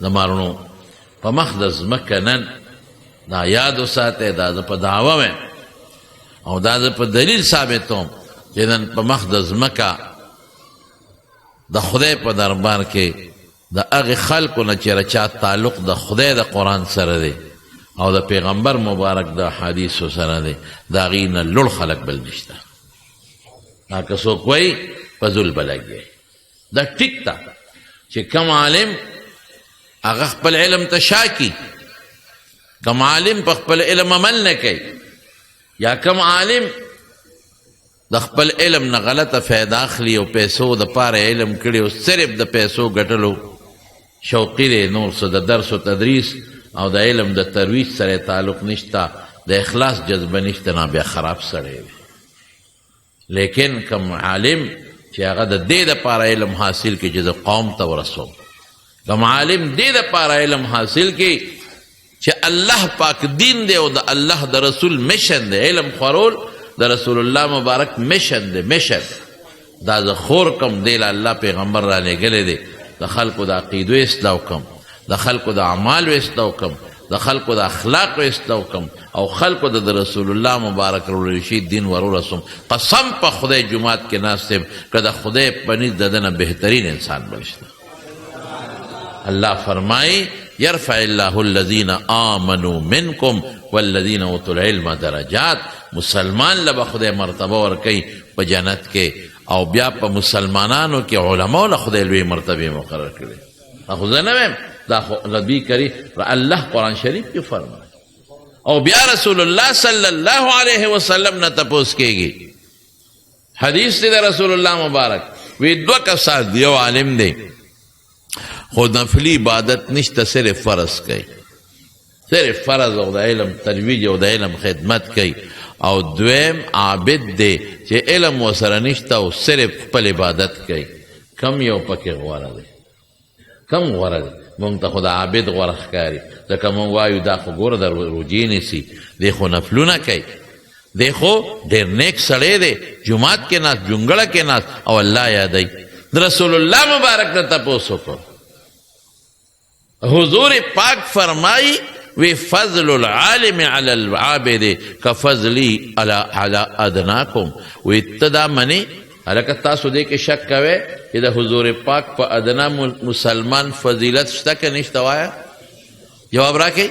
زمارونو په مخ د ځمکه نن دا یاد وساتئ، دا زه په دعوه ویم او دا زه په دلیل ثابتوم چې نن په مخ د ځمکه د خدای په دربار کې د هغې خلکو نه چې چا تعلق د خدای د قرآن سره دی او د پیغمبر مبارک د حدیثو سره دی، د هغې نه لوړ خلک بل نشته. دا که څوک وایي فضول به لګي. دا ټیک ده چې کم عالم هغه خپل علم ته شاکي، کم عالم په خپل علم عمل نه کوي، یا کم عالم د خپل علم نه غلطه فایده اخلي او پیسو د پاره علم کړي او صرف د پیسو ګټلو شوقي دی، نور څه د درس و تدریس او د علم د ترویج سره تعلق نشته، د اخلاص جذبه نشته، نه بیا خراب سړی دی. لیکن کم عالم چې هغه د دې دپاره علم حاصل کړي چې زه قوم ته ورسوم، کم عالم دې دپاره علم حاصل کړي چې الله پاک دین دی او د الله د رسول مشن دی، علم خورول د رسول الله مبارک مشن دی، مشن دا زه خور کم دی له الله پیغمبر را لېږلی دی، د خلکو د عقیدو اصلاح کم، د خلکو د اعمالو اصلاح کم، د خلکو د اخلاقو اصلاح کم او خلکو د رسول الله مبارک روشي دین ورورسوم. قسم په خدای جماعت کې ناست یم که د خدای په نزد د ده نه بهترین انسان بل شته. الله فرمایي یرفع الله الذین آمنوا منکم والذین اوتوا العلم درجات. مسلمان له خدای مرتبه ورکوي په جنت کې، او بیا په مسلمانانو کې علماء له خدای لوی مرتبه مقرر کړي. خو زه نه وایم، دا خو نبی کریم الله قرآن شریف کې فرمایي، او بیا رسول الله صلی الله علیه وسلم نه تپوس کېږي. حدیث دی د رسول الله مبارک، وی دوه کسان دی، یو عالم دی خو نفلی عبادت نشته، صرف فرض کوي، صرف فرض او د علم ترویج او د علم خدمت کوي، او دویم عابد دی چې علم ورسره نشته او صرف خپل عبادت کوي. کم یو پکې غوره دی؟ کم غوره دی؟ مونږ ته خو د عابد غوره ښکاري، ځکه مونږ وایو دا خو ګوره د روجې نیسي، دی خو نفلونه کوي، دی خو ډېر نیک سړی دی، جومات کې ناست، جونګړه کې ناست او الله یادوي. د رسول الله مبارک نه تپوس وکړو، حضور پاک فرمائی وی فضل العالم علی العابد کفضلی علی ادناکم. وی ابتدا منی حلکه تاسو دې کې شک کوئ چې د حضور پاک په ادنا مسلمان فضیلت شته که نشته؟ وایا جواب راکئ.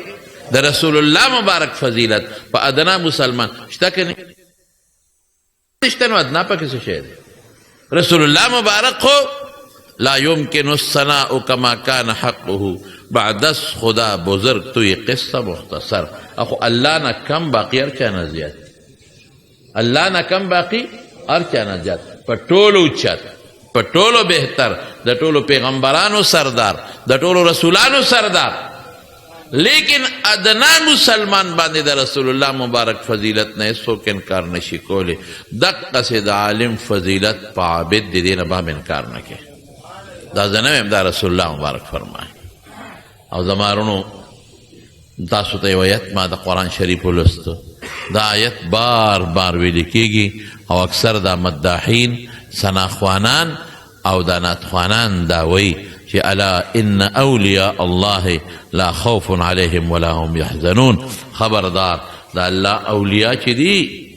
د رسول الله مبارک فضیلت په ادنا مسلمان شته که نشته؟ نو ادنا پکې څه شی دی؟ رسول الله مبارک خو لا يمكن الثناء كما كان حقه بعدس خدا بزرگ توی قصه مختصر. اخو اللہ نہ کم باقی ارچانا زیاد، اللہ نہ کم باقی ارچانا زیاد، پٹولو چت پٹولو بہتر، د ټولو پیغمبرانو سردار، د ټولو رسولانو سردار. لیکن ادنا مسلمان باندې د رسول الله مبارک فضیلت نه څوک انکار نشي کولی. دقه سې د عالم فضیلت په عابد د دې نه به انکار نه کوي. دا زه نه وایم، دا رسول الله مبارک فرمایي. او زمارونو تاسو ته یو آیت ما د قرآن شریف ولستو، دا آیت بار بار ویل کېږي او اکثر دا مداحین ثناخوانان او دا ناتخوانان دا وایي چې الا ان اولیاء الله لا خوف علیهم ولا هم یحزنون. خبردار، دا الله اولیاء چې دي،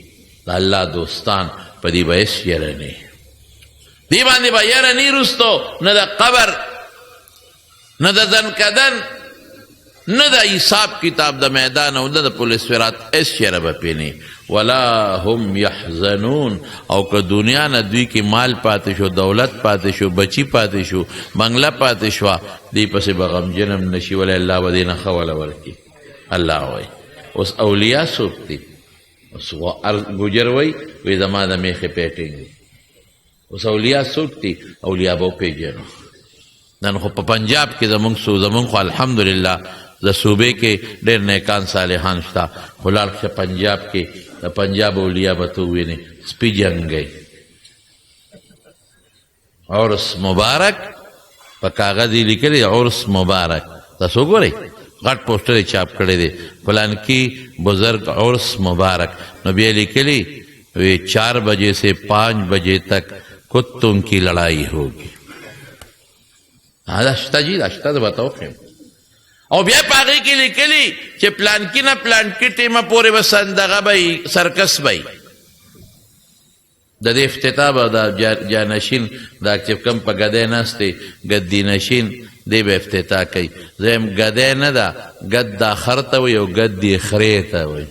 دا الله دوستان، په دې به هېڅ یره نه، دې باندې به یره نه رستو، نه د قبر، نه د ځنکدن، نه د حساب کتاب د میدان او نه د پولیس ورات، هېڅ یره به پې نه. ولا هم یحزنون. او که دنیا نه دوی کې مال پاتې شو، دولت پاتې شو، بچی پاتې شو، بنگله پاتې شوه، دې پسې به غمجن هم نشي، ولی الله به دې نه ښه وله ورکړي. الله وایي اوس اولیاء څوک دي؟ اوس ګوجر وایي زما د میخې پیټینګ دي. اوس اولیاء څوک دي؟ اولیاء به وپېژنو. نن خو په پنجاب کې زمونږ خو الحمدلله د صوبې کې ډېر نیکان صالحان شته، خو لاړ شه پنجاب کې د پنجاب اولیاء به ته ووینې سپي جنګی، عرس مبارک په کاغذ یې لیکلی عرس مبارک. تاسو وګورئ غټ پوسټر یې چاپ کړی دی، فلانکي بزرگ عرس مبارک. نو بیا لیکلی 4 بجے سے 5 بجے تک کتوں کی لڑائی ہوگی. دا شته جی، دا شته، زه به ته وښیم. او بیا په هغې کې لیکلي چې پلانکي نه پلانکي ټیمه پورې به دغه به سرکس به د دې افتتاح به د جانشین دا چې کوم په ګدی ناست دی ګدي نشین دی به افتتاح کوي زم ګدی نه ده ګد دا خر ته وایي او ګدي خرې ته وایي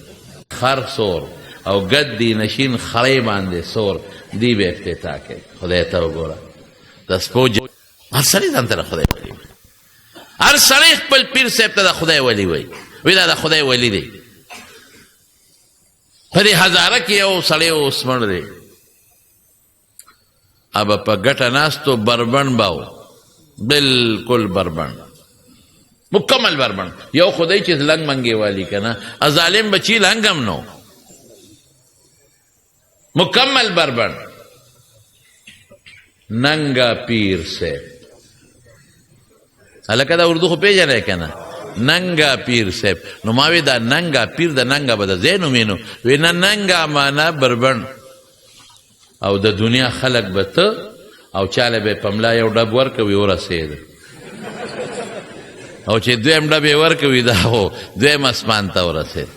خر سور او ګدي نشین خرې باندې سور دی به افتتاح کوي خدای ته وګوره د سپو هر سړی ځان ته خدای ولی هر سړی خپل پیر صاحب ته د خدای ولی وایي وایي دا د خدای ولی دی په دې هزاره کې یو سړی اوس مړ دی اب په ګټه ناستو بربند باو بالکل بربند مکمل بربند یو خدای چې لنګ منګې والی کنه ظالم بچی لنګم نو مکمل بربند ننگا پیر سے هلکه دا اردو خو پیژنې کنه ننگا پیر صاحب نو ما وی دا ننگا پیر د ننگا به د ځای نومېنو وی نه ننگا معنا بربند او د دنیا خلق به ته او چاله به په ملا یو ډب ورکوي ورسېد او چې دویم ډب یې ورکوي دا هو دویم اسمان ته ورسېد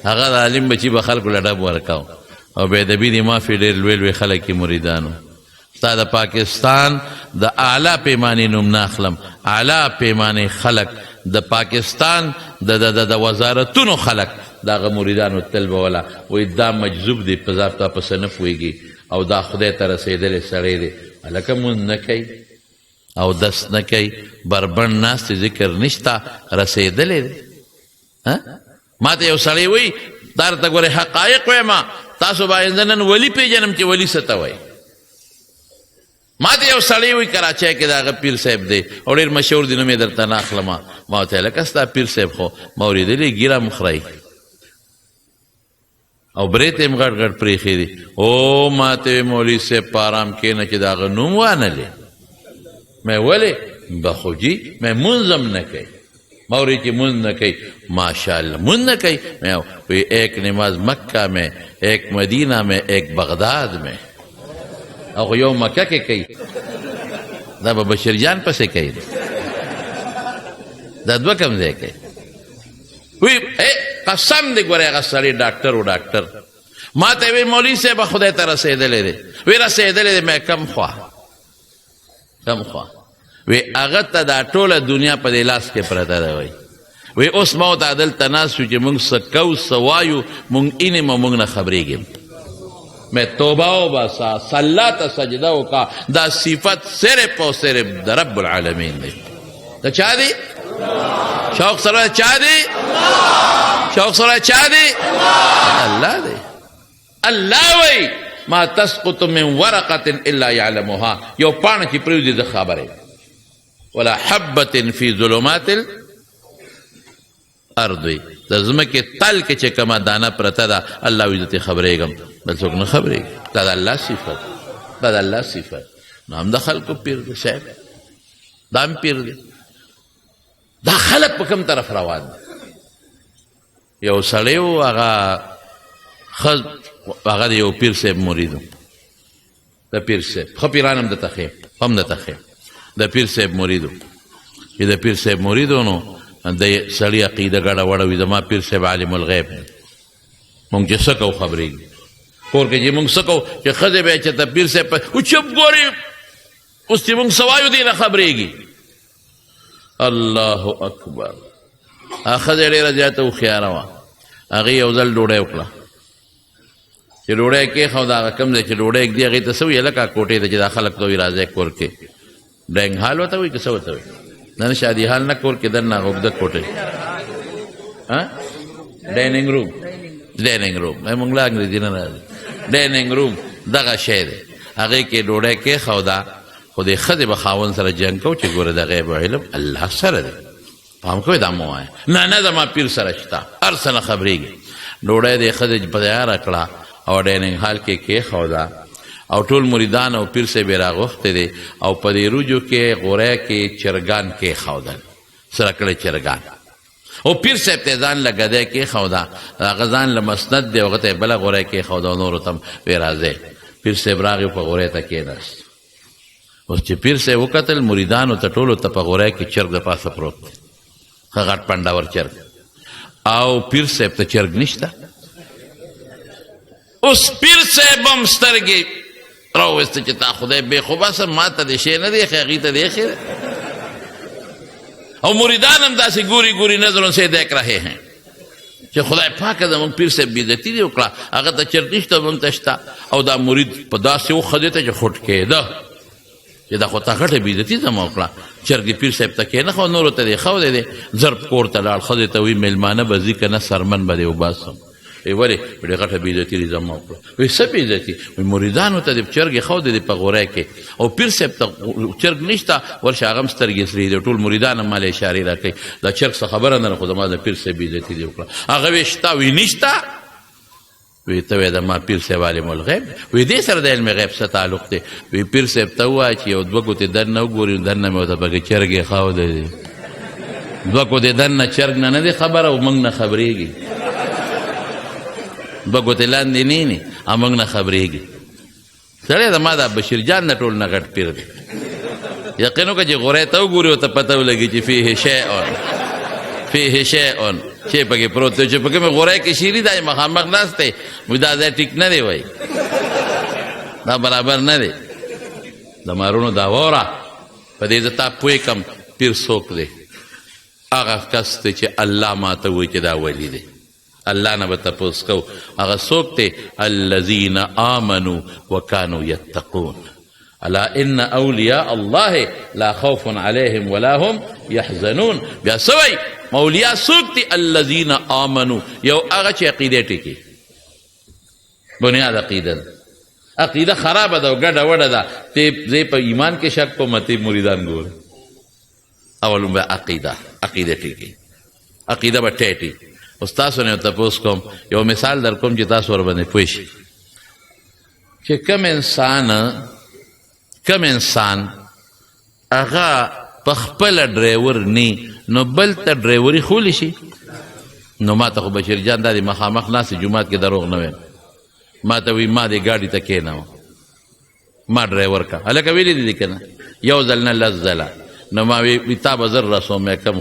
هغه د عالم بچي به خلکو له ډب ورکاو او بېادبي دې مافي ډېر لوی لوی خلک یې مریدانو ستا د پاکستان د اعلی پیمانې نوم نه اخلم اعلی پیمانې خلک د پاکستان د وزارتونو خلک د هغه مریدانو تل به ولا وایي دا مجذوب دی په ضابطه پسې نه پوهېږي او دا خدای ته رسېدلی سړی دی هلکه مونځ نه کوي او دست نه کوي بربند ناست ذکر نشته رسېدلی دی ما ته یو سړی وایي دا راته ګورې حقایق وایم تاسو باید زه نن ولي پېژنم چې ولي څه ته وایي ما ته یو سړی وایي کراچۍ کې د هغه پیر صاحب دی او ډېر مشهور دی نوم یې درته نه اخلم ما ورته ویل لکه ستا پیر صاحب خو ما اورېدلي ږیره مخری او برې ته یې غټ غټ پرېښې دي او ما ته وی مولوي صاحب په ارام کښېنه چې د هغه نوم وانلې مې ولې بخوجي مې مونځ هم نه کوي ما وری چې مونځ نه کوي ماشاءالله مونځ نه کوي مې وی ایک نماز مکہ میں ایک مدینہ میں ایک بغداد میں او یو مکه کې کوي دا به بشیر جان پسې کوي دا دوه کم ځای کوي وی قسم دی ګورې هغه سړی ډاکټر و ډاکټر ما ته وی مولوي صاحب خدای ته رسېدلی دی وی رسېدلی دی مې کم خوا وی هغه ته دا ټوله دنیا په دې لاس کې پرته ده وی اوس ما ورته دلته ناست شو چې مونږ څه کوو څه وایو مونږ اینې مونږ نه خبرېږم میں توبہ و باسا صلاة سجدہ کا دا صفت صرف و صرف دا رب العالمین دی دا چاہ دی شوق سرہ چاہ دی شوق سرہ چاہ دی اللہ دی اللہ وی ما تسقط من ورقت الا يعلمها یو پانا چی پریو دی خبر ولا حبت فی ظلمات الارض د ځمکې تل کې چې کومه دانه پرته ده الله وی درته خبرېږم بل څوک نه خبرېږي دا د الله صفت دا د الله صفت نو هم د خلکو پیر دی صاحب دا هم پیر دی دا خلک په کوم طرف روان دي یو سړی و هغه د یو پیر صاحب مرید و د پیر صاحب ښه پیران هم درته ښیم هم درته ښیم د پیر صاحب مرید و چې د پیر صاحب مرید و نو د سړي عقیده ګډه وړه وي زما پیر صاحب عالم الغیب دی مونږ چې څه کوو خبرېږي کور کې چې مونږ څه کوو چې ښځې به یې چې ته پیر صاحب او چپ ګورې اوس چې مونږ څه وایو دی نه خبرېږي الله اکبر هغه ښځې ډېره زیاته هوښیاره وه هغې یو ځل ډوډۍ وکړه چې ډوډۍ کېښوده هغه کوم دی چې ډوډۍ ږدي هغې ته څه ویې لکه کوټې ته چې دا خلک ته وایي راځئ کور کې ډینګ حال ورته وایي که څه ورته وایي نه شادي حال نه کور کې دننه هغه اوږده کوټۍ ډایننګ روم موږ له انګریزي نه راځي ډایننګ روم دغه شی دی هغې کې ډوډۍ کېښوده خو دې ښځې به خاوند سره جنګ کوو چې ګوره د غیب علم الله سره دی پام کوئ دا مه وایه نه زما پیر سره شته هر څه نه خبرېږي ډوډۍ دې ښځې په تیاره کړه او ډایننګ حال کې کېښوده او ټول مریدان او پیر صاحب یې راغوښتی دی او په دې روجو کې غوری کې چرګان کېښودل سره کړی چرګان او پیر صاحب ته ځان له ګدی کېښوده هغه ځان له مسند دی هغه ته یې بله غوری کېښوده او نورو ته هم وی راځئ پیر صاحب راغی په غوری ته کېناست اوس چې پیر صاحب وکتل مریدانو ته ټولو ته په غوری کې چرګ د پاسه پروت دی ښه غټ پنډاور چرګ او پیر صاحب ته چرګ نشته. اوس پیر صاحب هم سترګې راوویسته چې تا خدای بې خو بسه ما ته دې شی نه دی ښی هغې ته دی ښی دی او مریدان هم داسې ګوري ګوري نظروں سے دیکھ رہے ہیں چې خدای پاکه زموږ پیر صاحب بېعزتي دې وکړه هغه ته چرګ نشته موږ ته شته او دا مرید په داسې وخدې ته چې خوټ کېده چې دا خو تا غټه بېعزتي زما وکړه چرګ دې پیر صاحب ته کېنښه نورو ته دې ښودی دی زر کور ته لاړ ښځې ته وایي مېلمانه به ځي که نه سرمن به دې وباسم وی ولې ډېره غټه بېعزتي دې زما وکړه وایي څه بېعزتي وایي مریدانو ته دې چرګې ښودې دي په غوری کې او پیر صاحب ته چرګ نشته ورشه هغه هم سترګې سرې دي ټول مریدان هم ماله اشارې را کوي دا چرګ څه خبره نه ده خو زما د پیر صاحب بېعزتي دې وکړه هغه وی شته وی نشته وی ته وایې د ما پیر صاحب عالم الغیب وی دې سره د علم غیب څه تعلق دی وی پیر صاحب ته ووایه چې یو دوه ګوتې دننه وګوري دننه مې ورته پکې چرګې ښودی دي دوه ګوتې دننه چرګ نه دی خبره او موږ نه خبرېږي دوه ګوتې لاندې نه او موږ نه خبرېږي سړی د ما دا بشیر جان نه ټول نه غټ پیر دی یقین وکړه چې غوری ته وګوري ورته پته ولګي چې فیه شیء شی پکې پروت دی چې پکې مې غوری کې شیري دی مخامخ ناست دی وایي دا ځای ټیک نه دی وایي دا برابر نه دی د مارونو دا واوره په دې زه تا پوه کړم پیر څوک دی هغه کس دی چې الله ماته وایي چې دا ولی دی الله نه به تپوس کو هغه څوک دی الذین آمنوا وکانوا یتقون الا ان اولیاء الله لا خوف علیهم ولا هم یحزنون بیا څه وایي اولیاء څوک دي الذین آمنوا یو هغه چې عقیده ټیکي بنیاد عقیده ده عقیده خرابه ده او ګډه وډه ده ته زه په ایمان کې شک کوم ته مریدان ګوره اول به عقیده ټیکي عقیده به ټیټي اوس تاسو نه تپوس کوم یو مثال در کوم چې تاسو ور باندې پوه شئ چې کم انسان هغه په خپله ډرایور نی نو بل ته ډرایوري خولی شي نو ما ته خو بشیر جان دا دی مخامخ ناست جومات کې دروغ نه وایم ما ته وایي ما دې ګاډي ته کېنوه ما ډرایور کا هلکه ویلي دي که نه یو ځل نه لس ځله نو ما وی تا به زر رسوم کم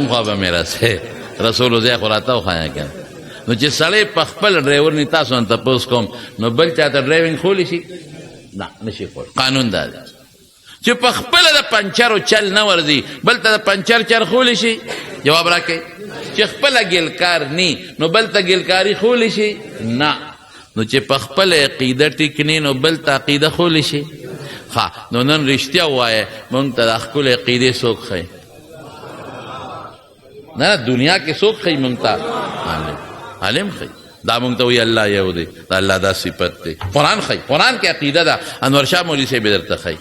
خوا به مې رسې رسولو ځای خو راته وښایه که نو چې سړی په خپل ډرایور نی تاسو نه تپوس کوم نو بل چا ته ډرایوینګ خولی شي نه نشي خولی قانون دا دی چې په خپله د پنچرو چل نه ورځي بل ته د پنچر چر خولی شي جواب راکئ چې خپله ګیلکار نی نو بل ته ګیلکاري خولی شي نه نو چې په خپله عقیده ټیک نی نو بل ته عقیده خولی شي ښه نو نن رښتیا ووایه مونږ ته د ښکلې عقیدې څوک ښیي نه دنیا کې څوک ښیي مونږ ته عالم ښیي دا مونږ ته وایي الله یو دی د الله دا صفت دی قرآن ښیي قرآن کې عقیده ده انور شاه مولوي صاحب یې درته ښیي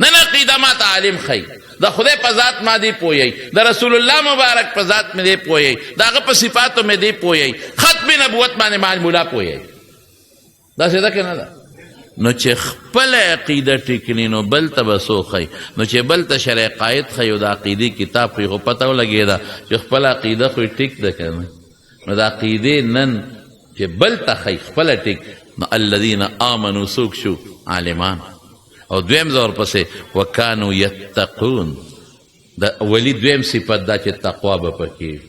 نن عقیده ما ته عالم ښیي د خدای په ذات ما دی پوهیئ د رسول الله مبارک په ذات مې دی پوهیئ د هغه په صفاتو مې دی پوهیئ ختم نبوت باندې معلومه پوهیئ داسې ده که نه ده نو چې خپله عقیده ټیک نی نو بل ته به څوک ښیي نو چې بل ته شرع قاید ښیي او د عقیدې کتاب ښیي خو پته ولګېده چې خپله عقیده خو ټیک ده که نه نو د عقیدې نن چې بل ته ښیي خپله ټیک نو الذین آمنو څوک شو عالمان او دویم زور پسې وکانو یتقون د ولی دویم صفت دا چې تقوا به پکې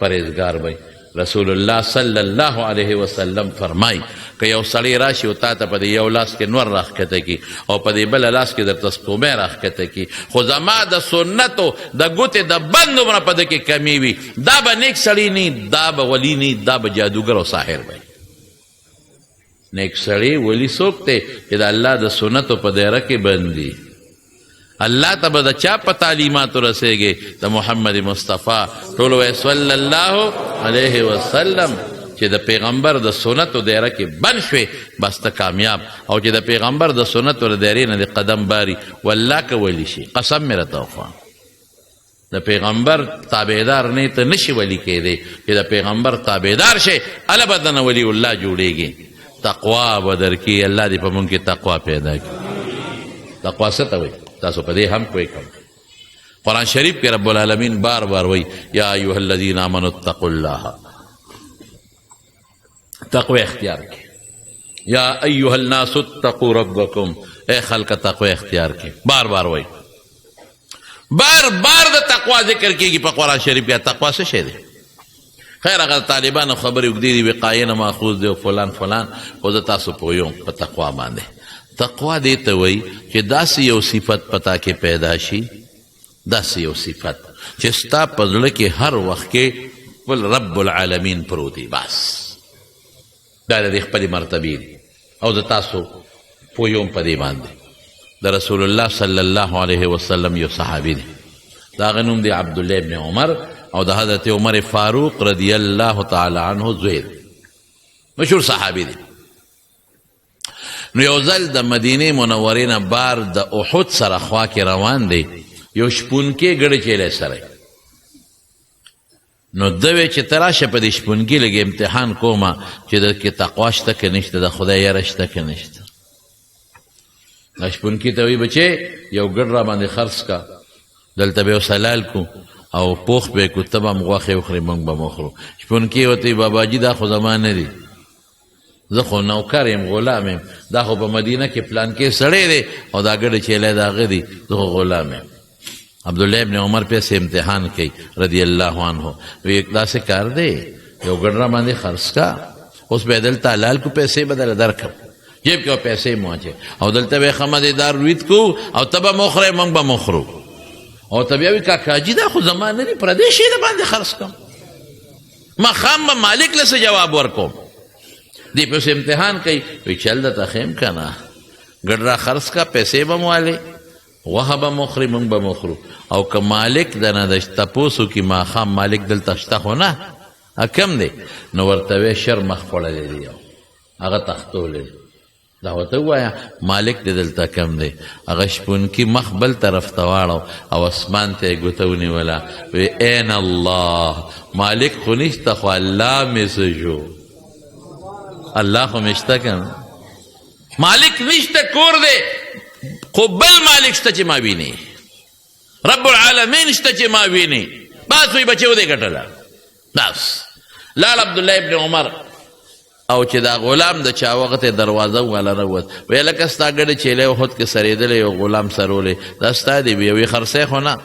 پرهیزګار به رسول الله صلی الله علیه وسلم فرمای که یو سړی راشي او تا ته په دې یو لاس کې نور راښکته کي او په دې بله لاس کې درته سپومۍ راښکته کي خو زما د سنتو د ګوتې د بند عمره په ده کې کمی وي دا به نیک سړی نی دا به ولی نی دا به جادوګر او ساحر وی نیک سړی ولی څوک دی چې د الله د سنتو په دایره کې بندي الله ته به د چا په تعلیماتو رسېږي د محمد مصطفی ټول وایي صلی الله علیه وسلم چې د پیغمبر د سنتو دایره کې بند شوې بس ته کامیاب او چې د پیغمبر د سنتو د دایرې نه د قدم باري والله که ولی شي قسم مې راته وخواه د پیغمبر تابعدار نه ته نشي ولی کېدی چې د پیغمبر تابعدار شي هله به دنه ولی الله جوړېږي تقوا به درکړي الله دې په مونږ کې تقوا پیدا کړي تقوا څه ته وایي تاسو په دې هم کوئ کم قرآن شریف کې رب العالمین بار بار وایي یا ایها الذین آمنوا اتقوا الله تقوی اختیار کړي یا ایها الناس اتقوا ربکم اے خلق تقوی اختیار کړي بار بار وایي بار بار د تقوا ذکر کیږي په قرآن شریف کې. تقوا څه شی دی؟ خیر هغه طالبانو خبرې اوږدې دي وقایې نه ماخوذ دی او فلان فلان، خو زه تاسو پوهوم په تقوا باندې. تقوا دې ته وایي چې داسې یو صفت پتا کې پیدا شي، داسې یو صفت چې ستا په زړه کې هر وخت کې خپل رب العالمین پروت دی. بس دا د دې خپلې مرتبې دي او د تاسو پوهوم په دې باندې. د رسول الله صلی الله علیه وسلم یو صحابي دی، د هغه نوم دی عبدالله ابن عمر او د حضرت عمر فاروق رضی الله تعالی عنه زوی دی، مشهور صحابي دی. نو یو ځل د مدینې منورې نه بار د احد سره خوا کې روان دی، یو شپونکې ګړی چیلی سره. نو ده وی چې ته راشه په دې شپونکي لږ امتحان کومه چې د کې تقوا شته که نشته، د خدای یره شته که نشته. دا شپونکي ته وی بچې یو ګډ را باندې خرڅ کا، دلته به یو سلال کو او پوخ به کو، ته به هم غوښې وخورې موږ به م وخورو. شپونکي ورته وی باباجي دا خو زما نه دي، زه خو نوکر یم، غلام یم، دا خو په مدینه کې پلانکې سړی دی او دا ګډې چیلی د هغه دي، زه خو غلام یم. عبدالله ابن عمر پیسې امتحان کوي رضی الله عنه، وی داسې کار دی یو ګډ را باندې خرڅ کا، اوس به دلته حلال کو پیسې به درله درکړم، جیب کې به پیسې مو اچوې او دلته به یې ښه مزېدار روید کو او ته به م وخورې موږ به م وخورو. او ته بیا وی کاکاجي دا خو زما نه دي، پردی شي د باندې خرڅ کړم، ماښام به مالک له څه جواب ورکوم. دې پسې امتحان کوي، وی چل درته ښیم که نه، ګډ را خرڅ کا، پیسې به م والې، غوښه به م وخورې موږ به م وخورو. او که مالک دنه د تپوس وکړي ماښام مالک دلته شته خو نه، کم دی، نو ورته وی شر مخ خوړلی دی، هغه تختولی دی. دا ورته ووایه مالک دی دلته کم دی. هغه شپونکي مخ بل طرف ته واړو او اسمان ته یې ګوته ونیوله، وی این الله، مالک خو نشته خو الله مې څه جو، الله خو مې شته که نه، مالک نشته کور دی خو بل مالک شته چې ما ویني، رب العالمین شته چې ما ویني. بس وی بچې ودې ګټله. بس لاړ عبدالله ابن عمر او چې دا غلام د چا وخت دروازه والا راووت، وی لکه ستا ګډې چیلی احد کې سرېدلی یو غلام سرولی، دا ستا دی؟ وی خرڅی خو نه.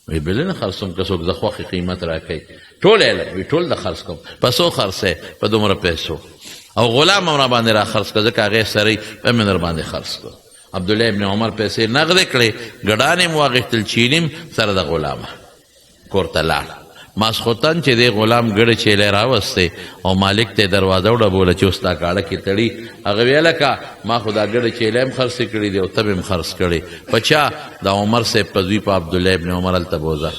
وی بلې نه خرڅوم، که څوک د خوښې قیمت راکوي. ټول یې وی ټول د خرڅ کوم. په څو خرڅی؟ په دومره پیسو. او غلام هم را باندې را خرڅ کړه، ځکه هغې سری په مې در باندې خرڅ کړه. عبدالله ابن عمر پیسې نغدې کړې، ګډانې م واغېښتل، چیني سره د غلامه کور ته لاړ. ماسخوتن چې دی غلام ګډه چیلی راوستی او مالک ته یې دروازه وډبوله چې اوس دا کاړه کې تړي. هغه ویې لکه ما خو دا ګډه چیلی هم خرڅې کړي دي او ته به هم خرڅ کړې. په چا؟ د عمر صاحب په زوی په عبدالله ابن عمر هلته بوځه.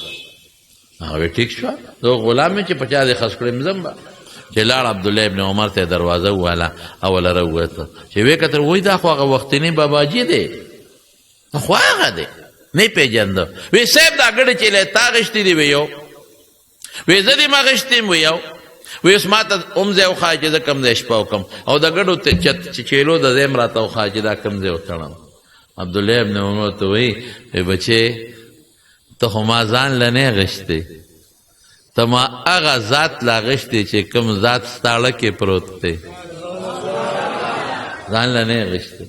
هغه وی ټیک شوه، زه غلام یم چې په چا دې خرڅ کړی ځم به. چې لاړ عبدالله ابن عمر ته دروازه وواله، اوله راووته. چې ویې کتل وایي دا خو هغه وختنی باباجي دی، خو هغه دی نه یې پېژنده. وی صاحب دا ګډه چیلی تا اخېستې دي؟ وی یو. وی زه دې م اخېستې یم؟ وی یو. وی اوس ما ته هم ځای وښایه چې زه کوم ځای شپه وکړم، او د ګډو چیلو د ځای م راته وښایه چې دا کوم ځای وتړم. عبدالله ابن عمر ته وی بچې ته خو ما ځان له نه اخېستې، ته ما هغه ذات له اخېستې چې کوم ذات ستا ړه کې پروت دی، ځان له نه اخېستې.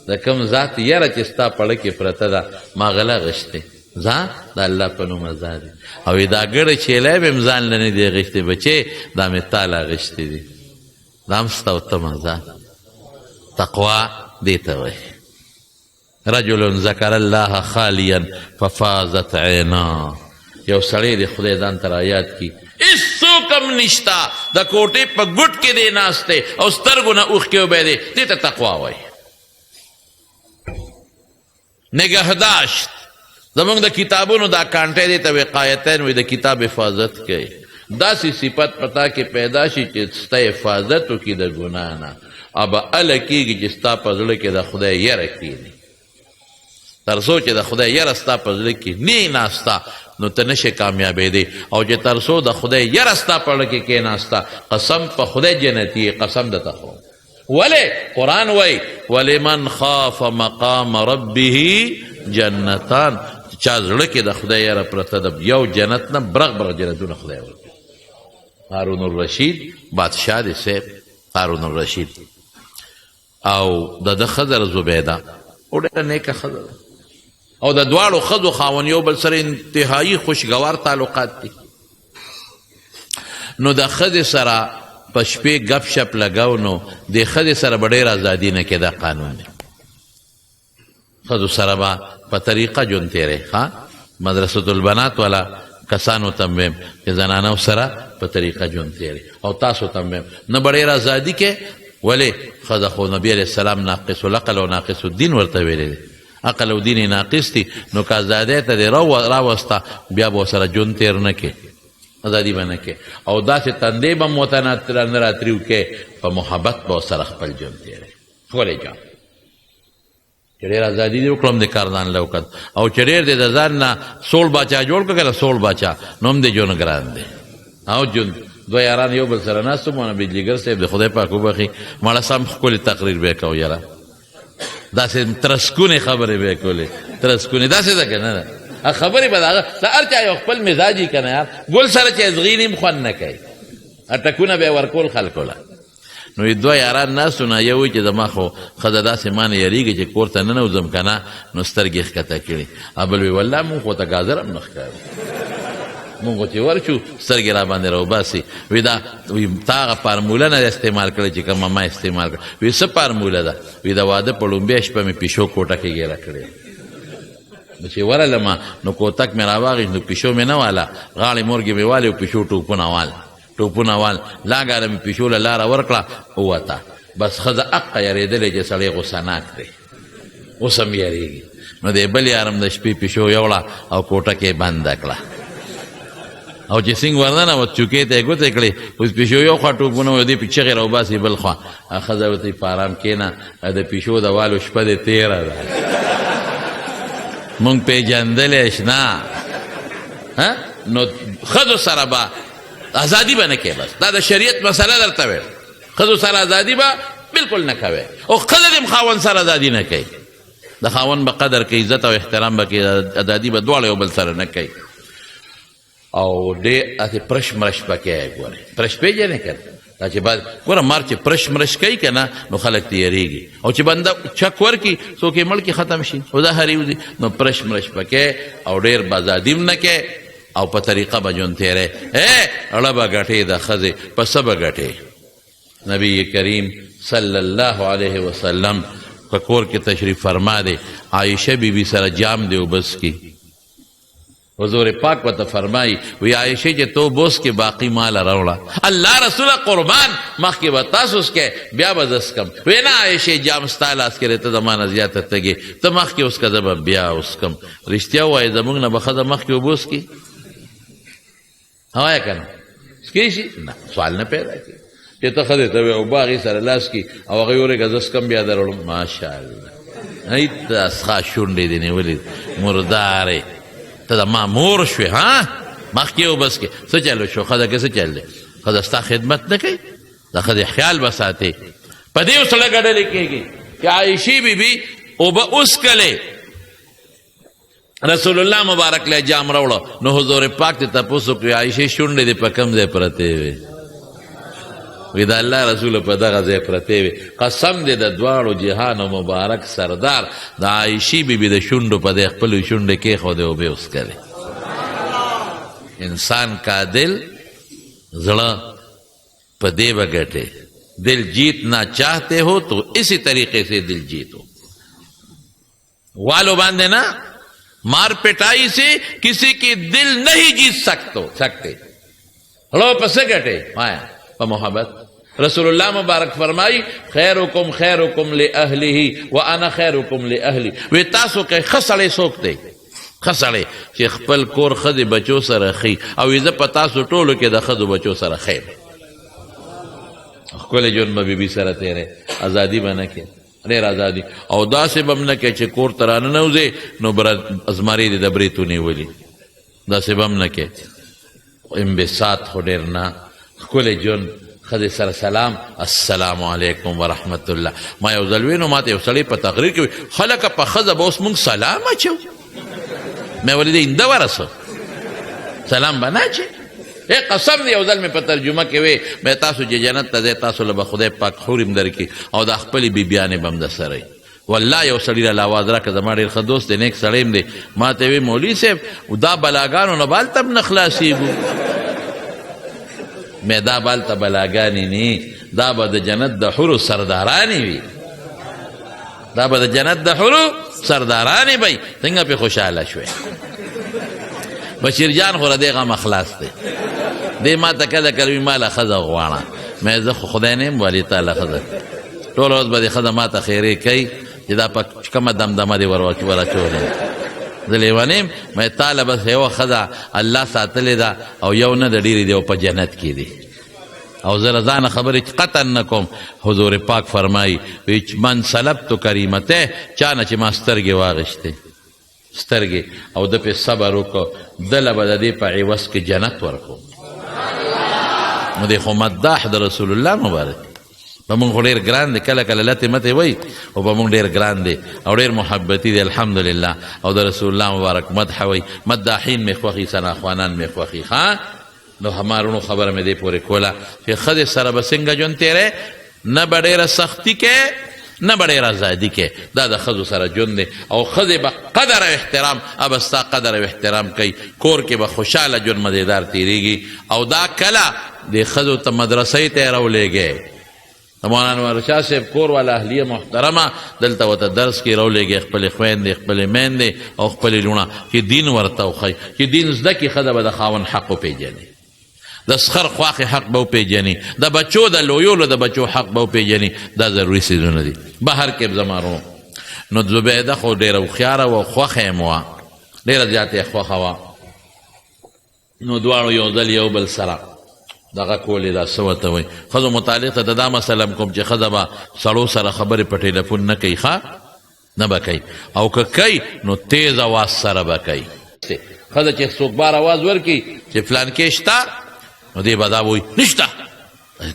د کوم ذات یره چې ستا په ړه کې پرته ده ما هغه له اخېستې، ځان د الله په نوم ازاد دی. او دا ګډه چیلی به م ځان له نه دی اخېستې، بچې دا مې تا له اخېستې دي، دا هم ستا او ته مزه. تقوا دې ته وایي. رجل ذکر الله خالیا ففازت عینا، یو سړی د خدای ځان ته رایاد کي، هېڅوک هم نشته، د کوټې په ګوټ کې دی ناست دی او سترګو نه اوښکې وبی دی، دې ته تقوا وایي. نگهداشت، زمونږ د کتابونو دا کانټی دی ته وقایتین وایي، د کتاب حفاظت کوي. داسې صفت پتا کې پیدا شي چې ستا حفاظت وکړي د ګناه نه، ابه اله کېږي چې ستا په زړه کې د خدای یره کښېني. تر څو چې د خدای یره ستا په زړه کې نه ناسته نو ته نشې کامیابېدی. او چې تر څو د خدای یره ستا په زړه کې کېناسته، قسم په خدای جنتي قسم درته خورم. ولې قرآن وایي ولمن خاف مقام ربه جنتان، چا زړه کې د خدای یره پرته ده، یو جنت نه برغ برغ جنتونه خدای ورکوي. هارون الرشید بادشاه دی صاحب، هارون الرشید، او د ده ښځه زبیده او ډېره نیکه ښځه ده، او د دواړو ښځو خاوند یو بل سره انتهایي خوشګوار تعلقات دي. نو د ښځې سره په شپې ګپ شپ لګو نو د ښځې سره به ډېر ازادي نه کې دا قانون دی. ښځو سره به په طریقه ژوند تېری مدرسة البنات والا کسانو ته م ویم چې زنانو سره په طریقه ژوند تېری او تاسو ته م ویم نه به ډېر ازادي کې. ولې ښځه خو نبي علیه السلام ناقص العقل او ناقص الدین ورته ویلی دی. عقل او دین یې ناقص دي نو که ازادۍ ته دې راوسته بیا به ورسره ژوند تېر نه کې، ازادي به نه کې او داسې تندې به م ورته نه راتریو کې، په محبت به ورسره خپل ژوند تېری. ښکلی جان چې ډېر ازادي دې وکړم د کار ځان له وکړ او چې ډېر دې د ځان نه سوړ باچا جوړ کړه که نه سوړ باچا نو هم دې ژوند ګران دی. او ژوند دوه یاران یو بل سره ناست وو، مولانا بجلیګر صاحب د خدای پاک وبخي ماړه سم ښکلې تقریر به یې کوو یاره داسې ترسکونې خبرې به یې کولې ترسکونې داسې ده که نه ده خبرې به د هغه هر چا یو خپل مزاج وي که نه یار ګل سره چې ازغین هم خوند نه کوي ټکونه به یې ورکول خلکو له. نو دوه یاران ناست وو، یو وایي چې زما خو ښځه داسې ما نه یېرېږي چې کور ته ننوځم که نه نو سترګې ښکته کړي. بل وایي والله مونږ خو ته ګازر هم نه ښکاري، مونږ خو چې ورشو سترګې را باندې راوباسي. وایي دا تا هغه فارموله نه استعمال کړې چې کومه ما استعمال کړه. وایي څه فارموله ده؟ وایي د واده په لومبۍ شپه مې پیشو کوټه کې ګیره کړې نو چې ورغلمه نو کوتک مې راواغېست نو پیشو مې نه واله، غاړې مورګې مې والې او پیشو ټوپونه وال لاګاره مې پیشو له لاره ورکړه ووته. بس ښځه اقه یېرېدلې چې سړی غوسه دی اوس هم یېرېږي. نو د بل یارم د شپې پیشو یوړه او کوټه کې بنده کړه او چې څنګه ورننوت چوکۍ ته یې ګوتې کړې اوس پیشو یو خوا ټوپونه ودې په چغې راوباسي بل خوا. ښځه ورته په ارام کښېنه د پیشو د والو شپه دې تېره ده مونږ پېژندلی اشنا. نو ښځو سره به ازادي به نه کوې، بس دا د شریعت مسله درته ویل. ښځو سره ازادي به بلکل نه کوې او ښځه دې خاوند سره ازادي نه کوي. د خاوند به قدر کوي، عزت او احترام به کوي، ازادي به دواړه یو بل سره نه کوي. او ډېر هسې پرش مرش به کوي. ګورې پرش پېژنې که دا چې بعد ګوره مار چې پرش مرش کوي که نه نو خلک ته یېرېږي او چې بنده چک ورکړي څوک یې مړ کړي ختم شي خو دا هریوځي. نو پرش مرش به کوي او ډېر به ازادي هم نه کوي او په طریقه به ژوند تېری. اړه به ګټې د ښځې په څه به ګټې؟ نبی کریم صلی الله علیه وسلم په کور کې تشریف فرما دی، عایشه بیبي سره جام دی اوبس کی. حضور پاک ورته فرمایي وی عایشه چې تو بوس کې باقي مال راوړه. الله رسوله قربان مخکې به تاسو څکئ بیا به زه څکم. وی نه عایشې جام ستا لاس کې دی ته زما نه زیاته تږې ته مخکې وڅکه زه به بیا وڅکم. رښتیا ووایه زموږ نه به ښځه مخکې اوبه وڅکي؟ وایه که نه څکې شي؟ نه سوال نه پیدا کړي چې ته ښځې ته وایې اوبه هغې سره لاس کړي او هغې ورېږه زه څکم بیا در وړم. ماشاءالله هی ته څښا شونډې دې نیولې مردارې ته د ما مور شوې مخکې اوبس کې څه چل وشو؟ ښځه کې څه چل دی؟ ښځه ستا خدمت نه کوي، د ښځې خیال به ساتې. په دې سره ګډلې کېږي چې عایشې بیبي اوبه وڅکلې، رسول الله مبارک له جام راوړه نو حضور پاک ته تپوس وکړي عایشې شونډې دې په کوم ځای پرتې وې؟ وی د الله رسول په دغه ځای پرتې وې. قسم دې د دواړو جهانو مبارک سردار د عایشې بیبي د شونډو په دې خپلو شونډې کېښودې اوبې وڅکلې. انسان کا دل زړه په دې به ګټې. دل جیتنا چاہتے ہو تو اسی طریقے سے دل جیتو. والو باندھے نا مار پٹائی سے کسی کی دل نہیں جیت سکتے. ہلو پسے گٹے آیا پا محبت. رسول اللہ مبارک فرمائی خیرکم خیرکم لأہلہ وانا خیرکم لأہلی. وی تاسو که خسڑے سوکتے خسڑے چې خپل کور خدي بچو سره خي او زه په تاسو ټولو کې د خدو بچو سره خیر خپل ژوند به بیبي سره تېری ازادي به نه کې ډېر ازادي او داسې به هم نه کې چې کور ته راننوځې نو ازمارې دې د برېتو نیولي داسې به هم نه کې. انبساط خو ډېر نه ښکلی ژوند ښځې سره سلام السلام علیکم ورحمت الله. ما یو ځل وینو ما ته یو سړی په تقریر کې وي خلکه په ښځه به اوس موږ سلام اچو. مې ولې د اینده ورسو سلام به نه اچې. قسم دی یو ځل مې په ترجمه کې وی مې تاسو چې جنت ته ځئ تاسو له به خدای پاک حور هم درکړي او د خپلې بیبیانې به هم در سره والله یو سړي راله آواز راکړه زما ډېر ښه دوست دی نیک سړی م دی ما ته وی مولوي صاحب دا بلاګانو نه بالته هم نه خلاصېږو مې دا بالته بلاګانې نه دا به د جنت د حورو سردارانې وي دا به د جنت د حورو سردارانې به څنګه پې خوشحاله شوې بشیر جان خو را دې غمه خلاص دی دې ما ته کله کله وي ماله ښځه غواړه مې زه خو خدای نه یم والي تعالی ښځه ټوله ورځ به دې ښځه ما ته خیرې کوي چې دا په کومه دمدمه دې ور اچولې زه لیونی یم مې تاله بس یوه ښځه الله ساتلې ده او یو نه د ډېرې دی او په جنت کې دی او زه له ځانه خبرې قطعا نه کوم حضور پاک فرمایي من سلبتو کریمته چا نه چې ما سترګې واغېستې سترګې او ده پې صبر وکړو دله به د دې په عوض کې جنت ورکړو نو دی خو مداح د رسول الله مبارک په مونږ خو ډېر ګران دی کله کله لتې متې وایي او په مونږ ډېر ګران دی او ډېر محبتي دی الحمدلله او د رسول الله مبارک مدح وایي مداحین مې خوښي ثناخوانان مې خوښي ښه نو همارونو خبره مې دې پورې کوله چې ښځې سره به څنګه ژوند تېری نه به ډېره سختي کې نه به ډېره ازادي کې دا د ښځو سره ژوند دی او ښځې به قدر او احترام به ستا قدر او احترام کوي کور کې به خوشحاله ژوند مزېدار تېرېږي او دا کله دې ښځو ته مدرسۍ ته یې راولېږې د مولانا ورشاه صاحب کور والا اهلیه محترمه دلته ورته درس کې راولېږې خپلې خویندې خپلې میندې او خپلې لوڼه چې دین ورته وښایي چې دین زده کړي ښځه به د خاوند حق وپېژني د سخر خواښې حق به وپېژني د بچو د لویولو د بچو حق به وپېژني دا ضروري څیزونه دي بهر کې زما ورونو نو زبیده خو ډېره هوښیاره وه خوښه یې م وه ډېره زیاته یې خوښه وه نو دواړو یو ځل یو بل سره دغه کولې دا څه ورته وایي ښځو متعلق ته د دا مسله کوم چې ښځه به سړو سره خبرې په ټیلیفون نه کوي ښه نه به کوي او که کوي نو تیز اواز سره به کوي ښځه چې څوک بار اواز ورکړي چې فلانکې شته نو دې به دا وایي نشته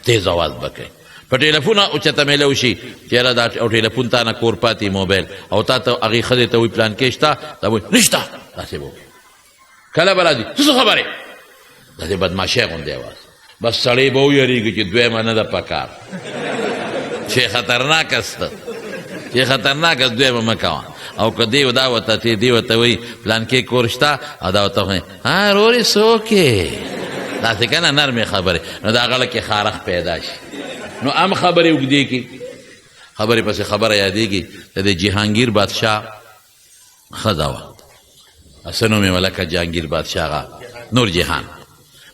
تیز اواز به کوي په ټیلیفون اوچته میله وشي چېره دا او ټیلیفون تا نه کور پاتې موبایل او تا ته هغې ښځې ته وایي پلانکې شته دا وایي نشته داسې به وکړي کله به راځي څه خبرې داسې بدماشۍ غوندې اواز بس سړی به ویریږي چې دویمه نه ده پکار چې خطرناک سته چې خطرناک است دویمه مه کوه او که دی دا ورته دی ورته وایي پلانکې کور شته او دا ورته وایي ها رورې څوک یې داسې که نه نرمې خبرې نو دا غړه کې خارخ پیدا شي نو هم خبرې اوږدې کړي خبرې پسې خبره یادېږي د دې جهانګیر بادشاه ښځه وه اصل نوم یې ولکه جهانګیر بادشاه هغه نور جهان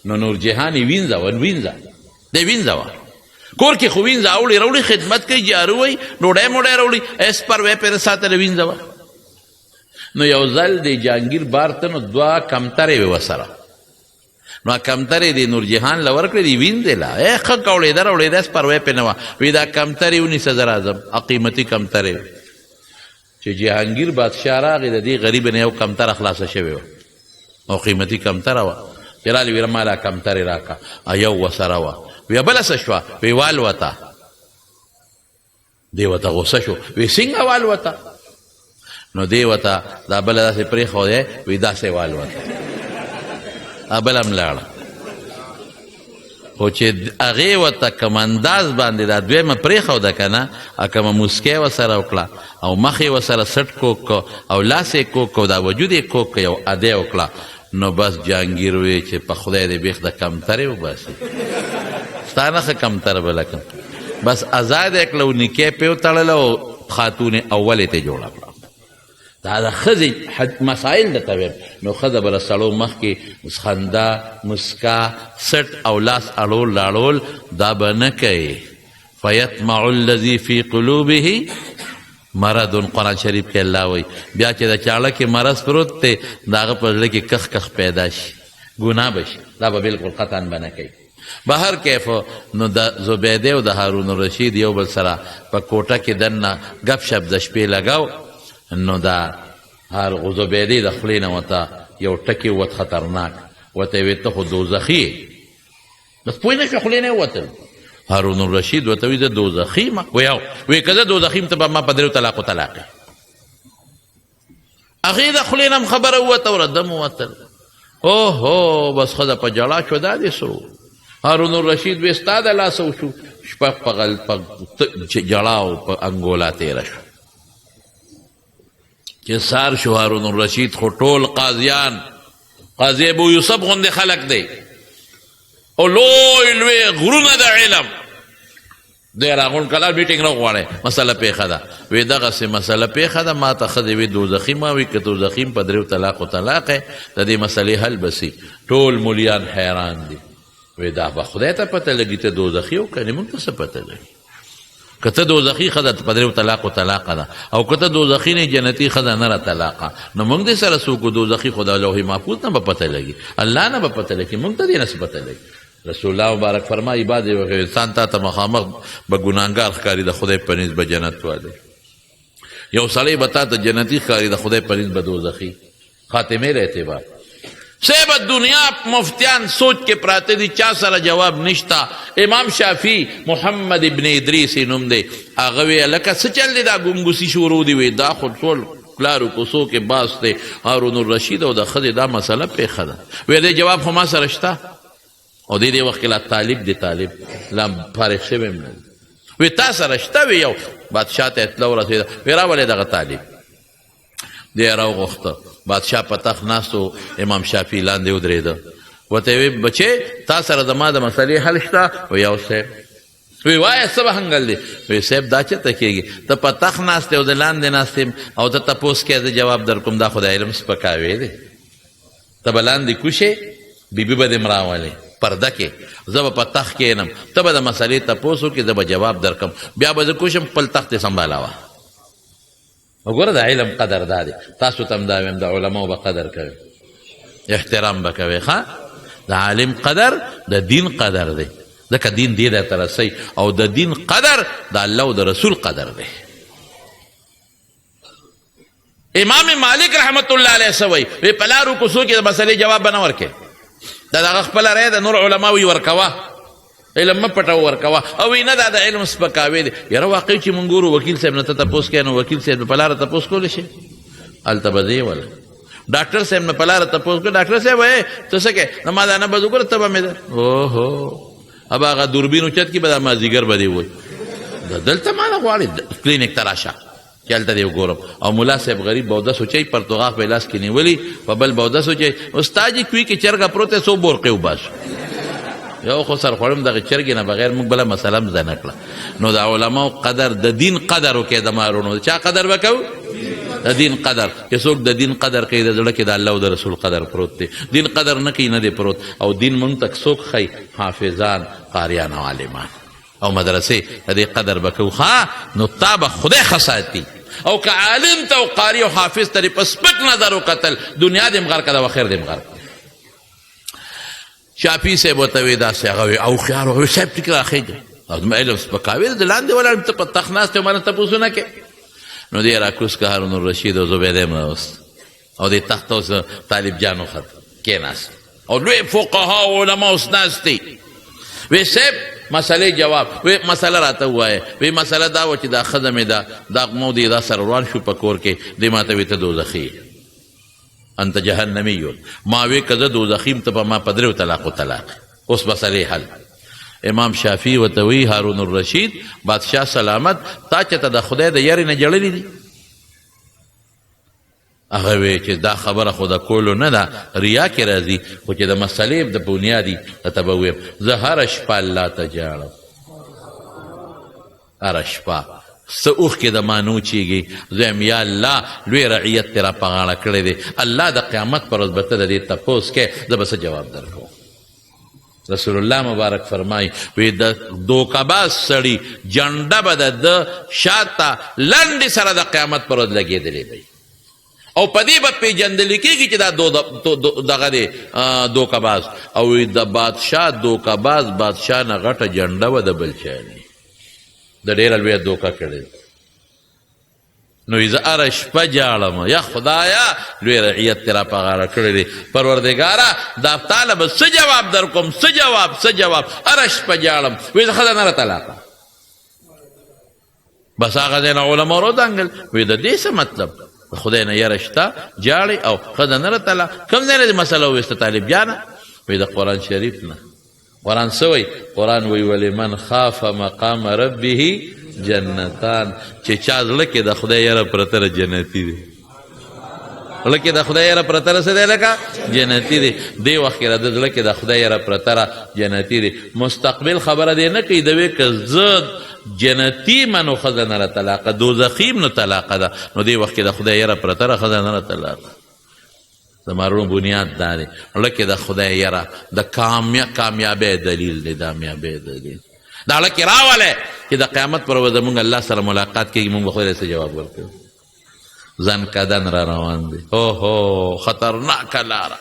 نو نور جهان یې وینځه دی وینځه وه کور کې خو وینځه اوړي راوړي خدمت کوي جارو وایي ډوډۍ موډۍ راوړي اسپر وی پرې ساتله وینځه وه نو یو ځل د جهانګیر بار ته نو دوه کمترې وې ورسره نو کمترې د نور جهان له ورکړې دي وینځې له ښه کوړېده راوړېده اسپر وی پرې نه وه وی دا کمترې ونیسه زه راځم قیمتي کمترې چې جهانګیر بادشاه راغی د دې غریب نه یو کمتره خلاصه شوې وه او قیمتي کمتره وه چې رالې ویره ما لا کمترې راکړه یو ورسره وه وی بله څه شوه وی والوته دې ورته غوسه شو وی څنګه والوته نو دې ورته دا بله داسې پرېښودی وی داسې والوته بله هم لاړه خو چې هغې ورته کوم انداز باندې دا دویمه پرېښوده که نه کومه موسکۍ ورسره وکړه او مخ یې ورسره سټ کوک کو او لاس یې کوک کو دا وجود یې کوک کو یو ادی وکړه نو بس جهانګیر وی چې په خدای دې بیخ د کمترې وباسي ستا نه ښه کمتره به لکم بس ازاد یې کړه او نکۍ پې وتړله او خاتون اول یې ته جوړه کړه دا د ښځې مسایل درته ویم نو ښځه به له سړو مخکې خندا مسکا سټ او لاس اړول لاړول دا به نه کوي فیطمع الذي فی قلوبه مرض قرآن شریف کې الله وایي بیا چې د چاړه کې مرض پروت دی د هغه په زړه کې کخ کخ پیدا شي ګناه به شي دا به بالکل قطعا به نه کوي بهر کیف نو د زبیده او د هارون الرشید یو بل سره په کوټه کې دننه ګپ شپ د شپې لګاو نو دا هر زبیدې د خولې نه ورته یو ټکي ووت خطرناک ورته یې ویې ته خو دوزخي یې بس پوه نه شوه خولې نه یې ووتل هارون الرشید ورته وایي زه دوزخي یم وایي که زه دوزخي یم ته به ما په دریو طلاقو طلاق یې هغې د خولې نه هم خبره ووته او ردم ووتل اوهو بس ښځه په جړا شوه دا دې څه هارون الرشید وایي ستا د لاسه وشو شپه په جړا او په انګولا تېره شوه چې سار شو هارون الرشید خو ټول قاضیان قاضی ابو یوسف غوندې خلق دی او لوی لوی غرونه د علم دی راغون کله میټینګ نه غواړي مسله پیښه ده وی دغسې مسله پیښه ده ما ته ښځې وي دوزخي ما وي که دوزخیم په دریو طلاقو طلاق د دې مسلې حل بسي ټول مولیان حیران دي وی دا به خدای ته پته لګي ته دوزخي او کنې موږ ته څه پته لګي که ته دوزخي ښځه په دریو طلاقو طلاقه ده او که ته دوزخي نه جنتي ښځه نه را طلاقه نو موږ دې سره څوک دوزخي خدا لوح محفوظ نه به پته لګي الله نه به پته لګي موږ ته دې نه څه پته لګي رسول الله مبارک فرمایي بعد یو انسان تا ته مخامخ به ګناهګار ښکاري د خدای په نسبت به جنت والی یو سړی به تا ته جنتي ښکاري د خدای په نسبت به دوزخي خاتمې له اعتبار صاحب دنیا مفتیان سوچ کې پراته دي چا سره جواب نشتا امام شافعي محمد ابن ادریس نوم دی هغه وی لکه څه چل دی دا ګونګوسي شروع دی وی دا خو ټول پلارو کوڅو کې باس دی هارون الرشید او د ښځې دا مسله پیښه ده وی دی جواب خو ما سره شته او دې وخت کې لا طالب دی طالب لا فارغ شوی هم نه وی تا سره شته وی یو بادشاه ته اطلاع ورسېده وی راولې دغه طالب دی راوغوښته بادشاه په تخت ناست و امام شافعي لاندې ودرېده ورته وی بچې تا سره زما د مسلې حل شته وی یو صاحب وی وایه څه به هنګل دی وی صاحب دا چېرته کېږي ته په تخت ناست او د لاندې ناست یم او ته تپوس کې زه جواب در کوم دا خو د علم سپکاوی دی ته به لاندې کوشې بیبي به دې راولې پرده کې زه به په تخت کښېنم ته به د مسلې تپوس وکړې زه به جواب در کوم بیا به زه کوشم خپل تخت یې سنبالاوه وګوره د علم قدر دا دی تاسو ته هم دا ویم د علماو به قدر کوئ احترام به کوئ ښه د عالم قدر د دین قدر دی ځکه دین دې درته رسوي او د دین قدر د الله او د رسول قدر دی امام مالک رحمت الله علیه څه وایي وی په لارو کوڅو کې د مسلې جواب به نه ورکوې دا دغه خپله رایه د نور علماوي ورکوه علم مه پټه ورکوه او وی نه دا د علم سپکاوی دی یاره واقعي چې مونږ ګورو وکیل صاحب نه ته تپوس کوې نو وکیل صاحب نه په لاره تپوس کولی شي هلته به ځې وله ډاکټر صاحب نه په لاره تپوس کوې ډاکټر صاحب وایې ته څه کوې نه ما دا نه به وګوره ته به مې ده اوهو اب هغه دوربین اوچت کړي به دا مازدیګر به دې وایي دلته ما نه غواړې کلینیک ته راشه چې هلته دې وګورم او ملا صاحب غریب بوده سوچئ پرتوغاق به لاس کې نیولي په بل بوده سوچئ استاد جي کوي کې چرګه پروت څو بورقې وباسو یو خو سر خوړم دغه چرګې نه بغیر موږ بله مسله هم زده نه کړه نو د علماو قدر د دین قدر وکړئ د مارونو چا قدر به کوو د دین قدر چې څوک د دین قدر کوي د زړه کې د الله او د رسول قدر پروت دی دین قدر نه کوي نه دی پروت او دین مونږ ته څوک ښایي حافظان قاریان او عالمان او مدرسې د دې قدر به کوو ښه نو تا به خدای ښه ساتي او که عالم ته او قاري او حافظ ته دې په سپک نظر وکتل دنیا دې هم غر کړه و خیر دې هم غر شافعي صاحب ورته وی داسې هغه وی او خیار وی صاحب ټیک راخېږي او زما علم سپکاوی د لاندې ولاړ ته په تخت ناست یې ما نه تپوسونه کې نو دې راکوز که هارون الرشید او زبیده هم راوست او دې تخت اوس طالب جان وخت کېناست او لوی فقها او علما اوس ناست دي وی صاحب مسلې جواب وی مسله راته ووایه وی مسله دا وه چې دا ښځه مې دا مو دې دا سره روان شو په کور کې دې ما ته وی ته دوزخي انت جهنمیون ما وی که زه دوزخیم ته به ما په دریو طلاقو طلاق اوس مسلې حل امام شافعي ورته وی هارون الرشید بادشاه سلامت تا چې ته د خدای د یارې نه جړلي دي هغه وی چې دا خبره خو د کولو نه ده ریا کې راځي خو چې د مسلې د بنیادي درته به ویم زه هره شپه الله ته جاړم هره شپه څه اوښکې د ما نه وچېږي زه یم یا الله لوی رعیت دې را په غاړه کړی دی الله د قیامت پر ورځ به ته د دې تپوس کې زه به څه جواب درکوم رسول الله مبارک فرمایي وی د دوکهباز سړي جنډه به د ده شاته لنډې سره د قیامت پر ورځ لګېدلې دی او په دې به پېژندل کېږي چې دا دغه دی دوکهباز او د بادشاه دوکهباز بادشاه نه غټه جنډه به د بل چا نه د ډېره لویه دوکه کړې نو زه هره شپه جاړم یا خدایه لوی رعیت تې را په غاړه کړی دی پروردګاره دا تاله به څه جواب در کوم څه جواب هره شپه جاړم وی زه ښځه نه راطلاقه بس هغه ځای نه علما راودانګل وی د دې څه مطلب خدای نه یره شته جاړې او ښځه نه راطلاق کوم ځای نه دې مسله وویسته طالب جانه وی د قرآن شریف نه قرآن څه وایي قرآن وایي ولمن خاف مقام ربه جنتان چې چا زړه کې د خدای یاره پرته جنتي دی زړه کې د خدای یره پرته ره څه دی لکه جنتي دی. دې وخت کې را د زړه کې د خدای یره پرته ره جنتي دی. مستقبل خبره دی نه کوي د وې که زه جنتي منو ښځه نه را طلاقه، دوزخي نو طلاقه ده، نو دې وخت کې د خدای یره پرته ره ښځه نه را طلاقه. زما وروڼو بنیاد دا دی زړه کې د خدای یره د کامیابۍ دلیل دی، کامیابۍ دلیل دا زړه کې راولی چې د قیامت پر ورځ زمونږ الله سره ملاقات کېږي، مونږ به خدای څه جواب ورکوو. زنکدن را روان دی، اوهو خطرناکه لاره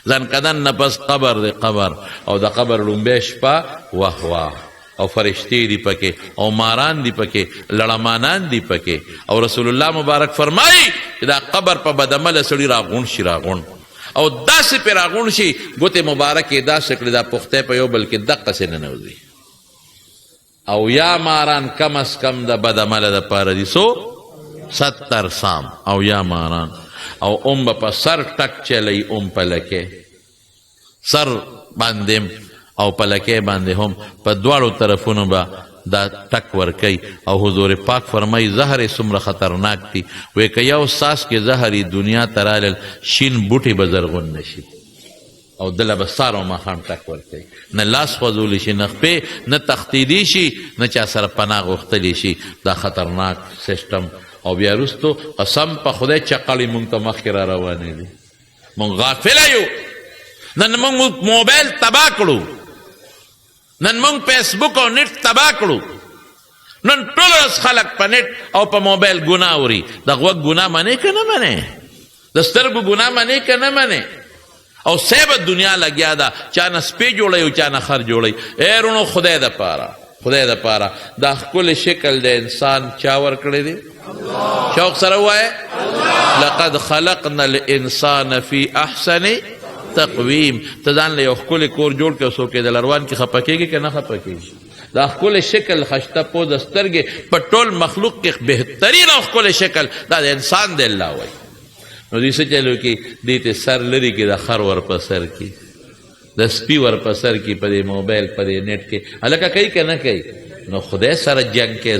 زنکدن نه پس قبر دی، قبر او د قبر لومبۍ شپه واه واه او فرشتې دي پکې او ماران دي پکې، لړمانان دي پکې. او رسول الله مبارک فرمایي چې دا قبر په بدعمله سړي راغونډ شي، راغونډ او داسې پې راغونډ شي ګوتې مبارکې داسې کړي دا پختۍ په یو بل کې دقسې ننوځي. او یا ماران کم از کم د بدعمله دپاره دي 70 سام او یا ماران او به په سر ټک چلی په لکې سر باندې او په لکې باندې هم په دواړو طرفونو به دا ټک ورکوي. او حضور پاک فرمایي زهر څومره خطرناک دي، وایي که یو ساس کې زهر دنیا ته رالل شین بوټي به زرغون نشي او دله به سار او ماښام ټک ورکوي، نه لاس خوځولی شي، نه خپې، نه تختیدی شي، نه چا سره پناه غوښتلی شي. دا خطرناک سیسټم. او بیا وروستو قسم په خدای چقړې مونږ ته مخکې را روانې دي، مونږ غافله یو. نن مونږ موبایل تباه کړو، نن مونږ فیسبوک او نیټ تباه کړو، نن ټول ورځ خلک په نیټ او په موبایل ګناه اوري. د غوږ ګناه منې که نه منې؟ د سترګو ګناه منې که نه منې؟ او سیبه دنیا لګیا ده، چا نه سپی جوړوي او چا نه خر جوړوي. ای رونو خدای دپاره، خدای دپاره دا ښکلی شکل د انسان چا ورکړی دی؟ شوق سره ووایه لقد خلقنا الانسان فی احسن تقویم. ته ځان له یو ښکلی کور جوړ کړه، څوک یې د لروان کې خفه کېږي که نه خفه کېږي؟ دا ښکلی شکل خشته پوزه سترګې په ټول مخلوق کې بهترین او ښکلی شکل دا د انسان دی الله وایي. نو دوی څه چلو کې دې ته سر لري کې د خر ور په سر کې، د سپي ور په سر کې، په دې موبایل په دې نیټ کې هلکه کوي که نه کوي؟ نو خدای سره جنګ کې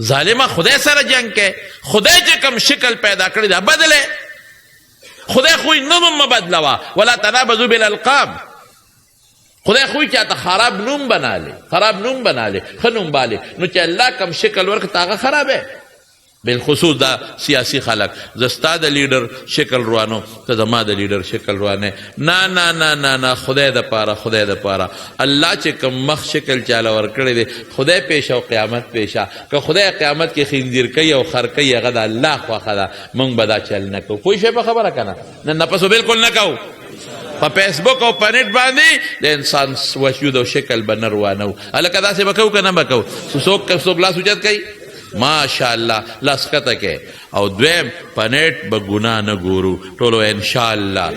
ظالمه خدای سره جنگ کې. خدای چې کوم شکل پیدا کړی دا بدله، خدای خوی نوم مه بدلوه، ولا تنابزوا بالالقاب. خدای خوی چاته خراب نوم بنالی، خراب نوم بنالی، ښه نوم بالی. نو چې الله کوم شکل ورکړ ته هغه خرابه. بالخصوص دا سیاسی خلق زه ستا د لیډر شکل روانو، ته زما د لیډر شکل روانې. نه نه نه نه نه، خدای دپاره، خدای دپاره. الله چې کوم مخ شکل چاله ورکړی دی خدای پیشه او قیامت پیشه. که خدای قیامت کې خنزیر کوي او خر کوي هغه د الله خوښه ده، موږ به دا چل نه کوو. پوه شوې په خبره که نه؟ نه نفسو بالکل نه کوو. په فیسبوک او په نیټ باندې د انسان وجود او شکل به نه روانو. هلکه داسې به کوو که نه به کوو؟ څوک لاس اوچت کوي؟ ماشاءالله لاس کته کې. او دویم په نیټ به ګناه نه ګورو، ټولو انشاءالله.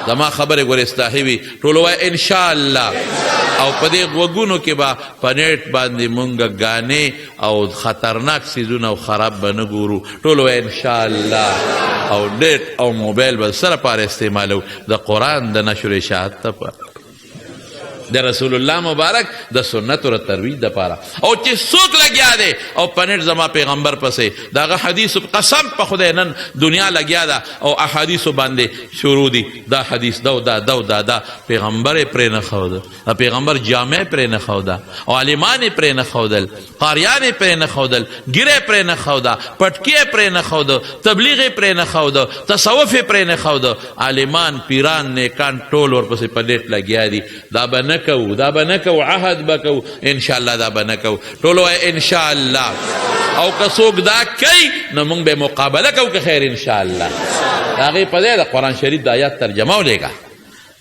زما خبرې ګورې اصلاحي وي، ټولو وایي انشاءالله. او په دې غوږونو کې به په نیټ باندې مونږ ګانې او خطرناک څیزونه او خراب به نه ګورو، ټولو وایي انشاءالله. او نیټ او موبایل به سره پاره استعمالو د قرآن د نشر اشاعت لپاره، د رسول الله مبارک د سنت او ترویج دپاره. او چې څوک لګیا دی او په نیټ زما پیغمبر پسې د هغه حدیث قسم په خدای نن دنیا لګیا ده او احادیثو باندې شروع دي، دا حدیث دا او دا دا او دا پیغمبر یې پرې نه ښوده، پیغمبر جامع پرې نه ښوده، او عالمان یې پرې نه ښودل، قاریان یې پرې نه ښودل، ګیره یې پرې نه ښوده، پټکي یې پرې نه ښوده، تبلیغ یې پرې نه ښوده، تصوف یې پرې نه ښوده. عالمان پیران نیکان ټول ورپسې په نیټ لګیا دي. دا به نه کوو، دا به نه کوو، عهد به کوو انشاءالله دا به نه کوو. ټول وایي انشاءالله. او که څوک دا کوي نو موږ به مقابله کوو که خیر انشاءالله. د هغې په ځای د قرآن شریف د آیات ترجمه ولیږه،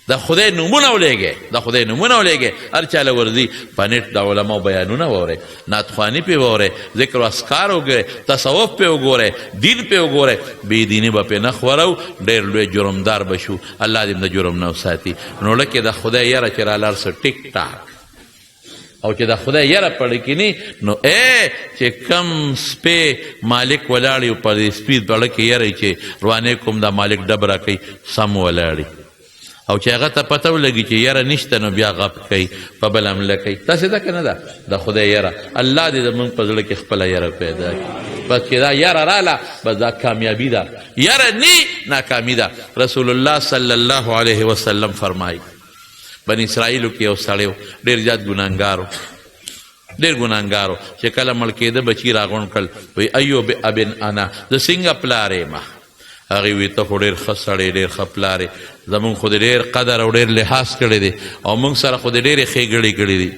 د خدای نومونه ولیږئ، د خدای نومونه ولیږئ. هر چاله ورځي په نیټ د علماو بیانونه واورئ، نعتخواني پې واورئ، ذکر و اذکار وګورئ، تصوف پې وګورئ، دین پې وګورئ. بېدیني به پې نه خورو، ډېر لوی جرمدار به شو. الله دې د جرم نه وساتي. نو لکې د خدای یره چې رالاړ څه ټیک ټاک او چې د خدای یره پړی کینی نو چې کم سپی مالک ولاړي په دې سپي پړه کې یری چې روانې کوم دا مالک ډب را کوي سم ولاړي. او چې هغه ته پته ولګي چې یره نشته نو بیا غپ کوي په بل حمله کوي داسې ده که نه ده د خدای یره الله دې زموږ په زړه کې خپله یره پیدا کړي بس چې دا یره راله بس دا کامیابي ده یره نی ناکامي ده رسول الله صلی الله علیه وسلم فرمایي بني اسرائیلو کې یو سړی ډېر زیات ډېر ګناهګار چې کله مړ کېده بچي راغونډ کړل وایي ایوب ابن انا زه څنګه پلار یم هغې وی ته خو ډېر ښه سړی ډېر ښه پلار یې زمونږ خو دې ډېر قدر او ډېر لحاظ کړی دی او موږ سره خو دې ډېرې ښېګړې کړي دي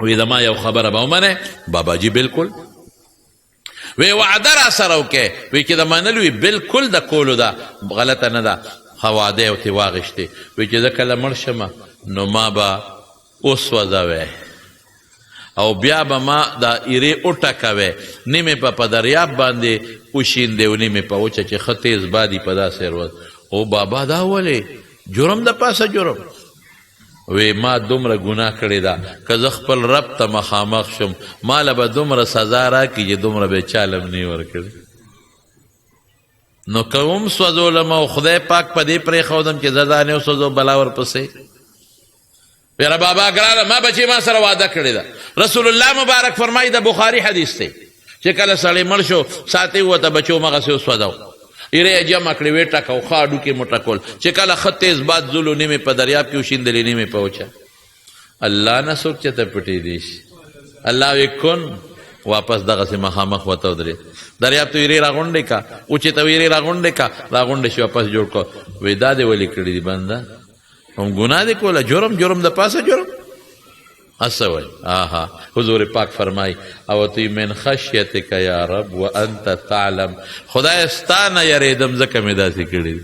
وی زما یو خبره به ومنې باباجي بلکل وی وعده را سره وکړې وی چې د منلو وي بلکل د کولو ده غلطه نه ده ښه واده یې ورتې واغېښتې وی چې زه کله مړ شمه نو ما به وسوځوی او بیا به ما دا ایرې وټکوی نیمې به په دریاب باندې وشیندې او نیمې په وچه چې ښه تیز بادي په داسې ورځ او بابا دا ولې جرم د پاسه جرم وی ما دومره ګناه کړې ده که زه خپل رب ته مخامخ شم ماله به دومره سزا راکړي چې دومره به چالم نه ورکړي نو که هم سوځولم او خدای پاک په دې پرېښودم چې زه دا نه وسوځو بلا ورپسې یاره بابا ګرانه ما بچې ما سره واده کړې ده رسول الله مبارک فرمایي د بخاري حدیث دی چې کله سړی مړ شو ساتې ووته بچو مغسې وسوځو ایره یې جمع کړې ویې ټکو ښه هډوکې مو ټکول چې کله ښه تیز باد ځلو نیمې په دریاب کې وشیندلې نیمې په وچه الله نه څوک چېته پټېدی شي الله وی کن واپس دغسې مخامخ ورته ودرېد دریاب ته ایرې راغونډې کا اوچې ته ایرې راغونډې کا راغونډې شي واپس جوړ کړه وی دا دې ولې کړي دي بنده هم ګناه دې کوله جرم د پاسه جرم اسه وی آها حضور پاک فرمای او تی من خشیتک یا رب وانت تعلم خدای ستا نه یریدم ځکه مې داسې کړي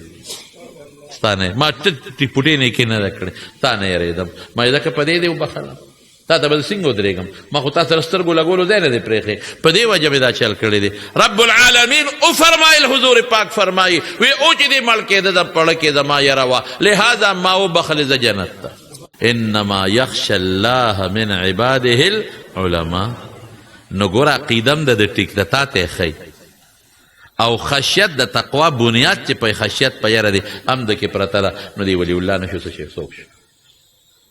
ستا نه ما ټیپوټې نه کې نه ده کړې تا نه یریدم ما ځکه په دې دې وبخله تا ته به څنګه ودرېږم ما خو تا سره سترګو لګولو ځای نه دی پرېښې په دې وجه مې دا چل کړی دی رب العالمین وفرمایل حضور پاک فرمایي وی او چې دې مړ کېده د پړه کې زما یره وه لهذا ما وبخلې زه جنت ته انما یخشى الله من عباده العلماء نو ګوره عقیدم د ټیک د تا ته ښی او خشیت د تقوا بنیاد چې په خشیت په یره دی هم د کې پرته ده نو دی ولی الله نه شو څه شي څوک شو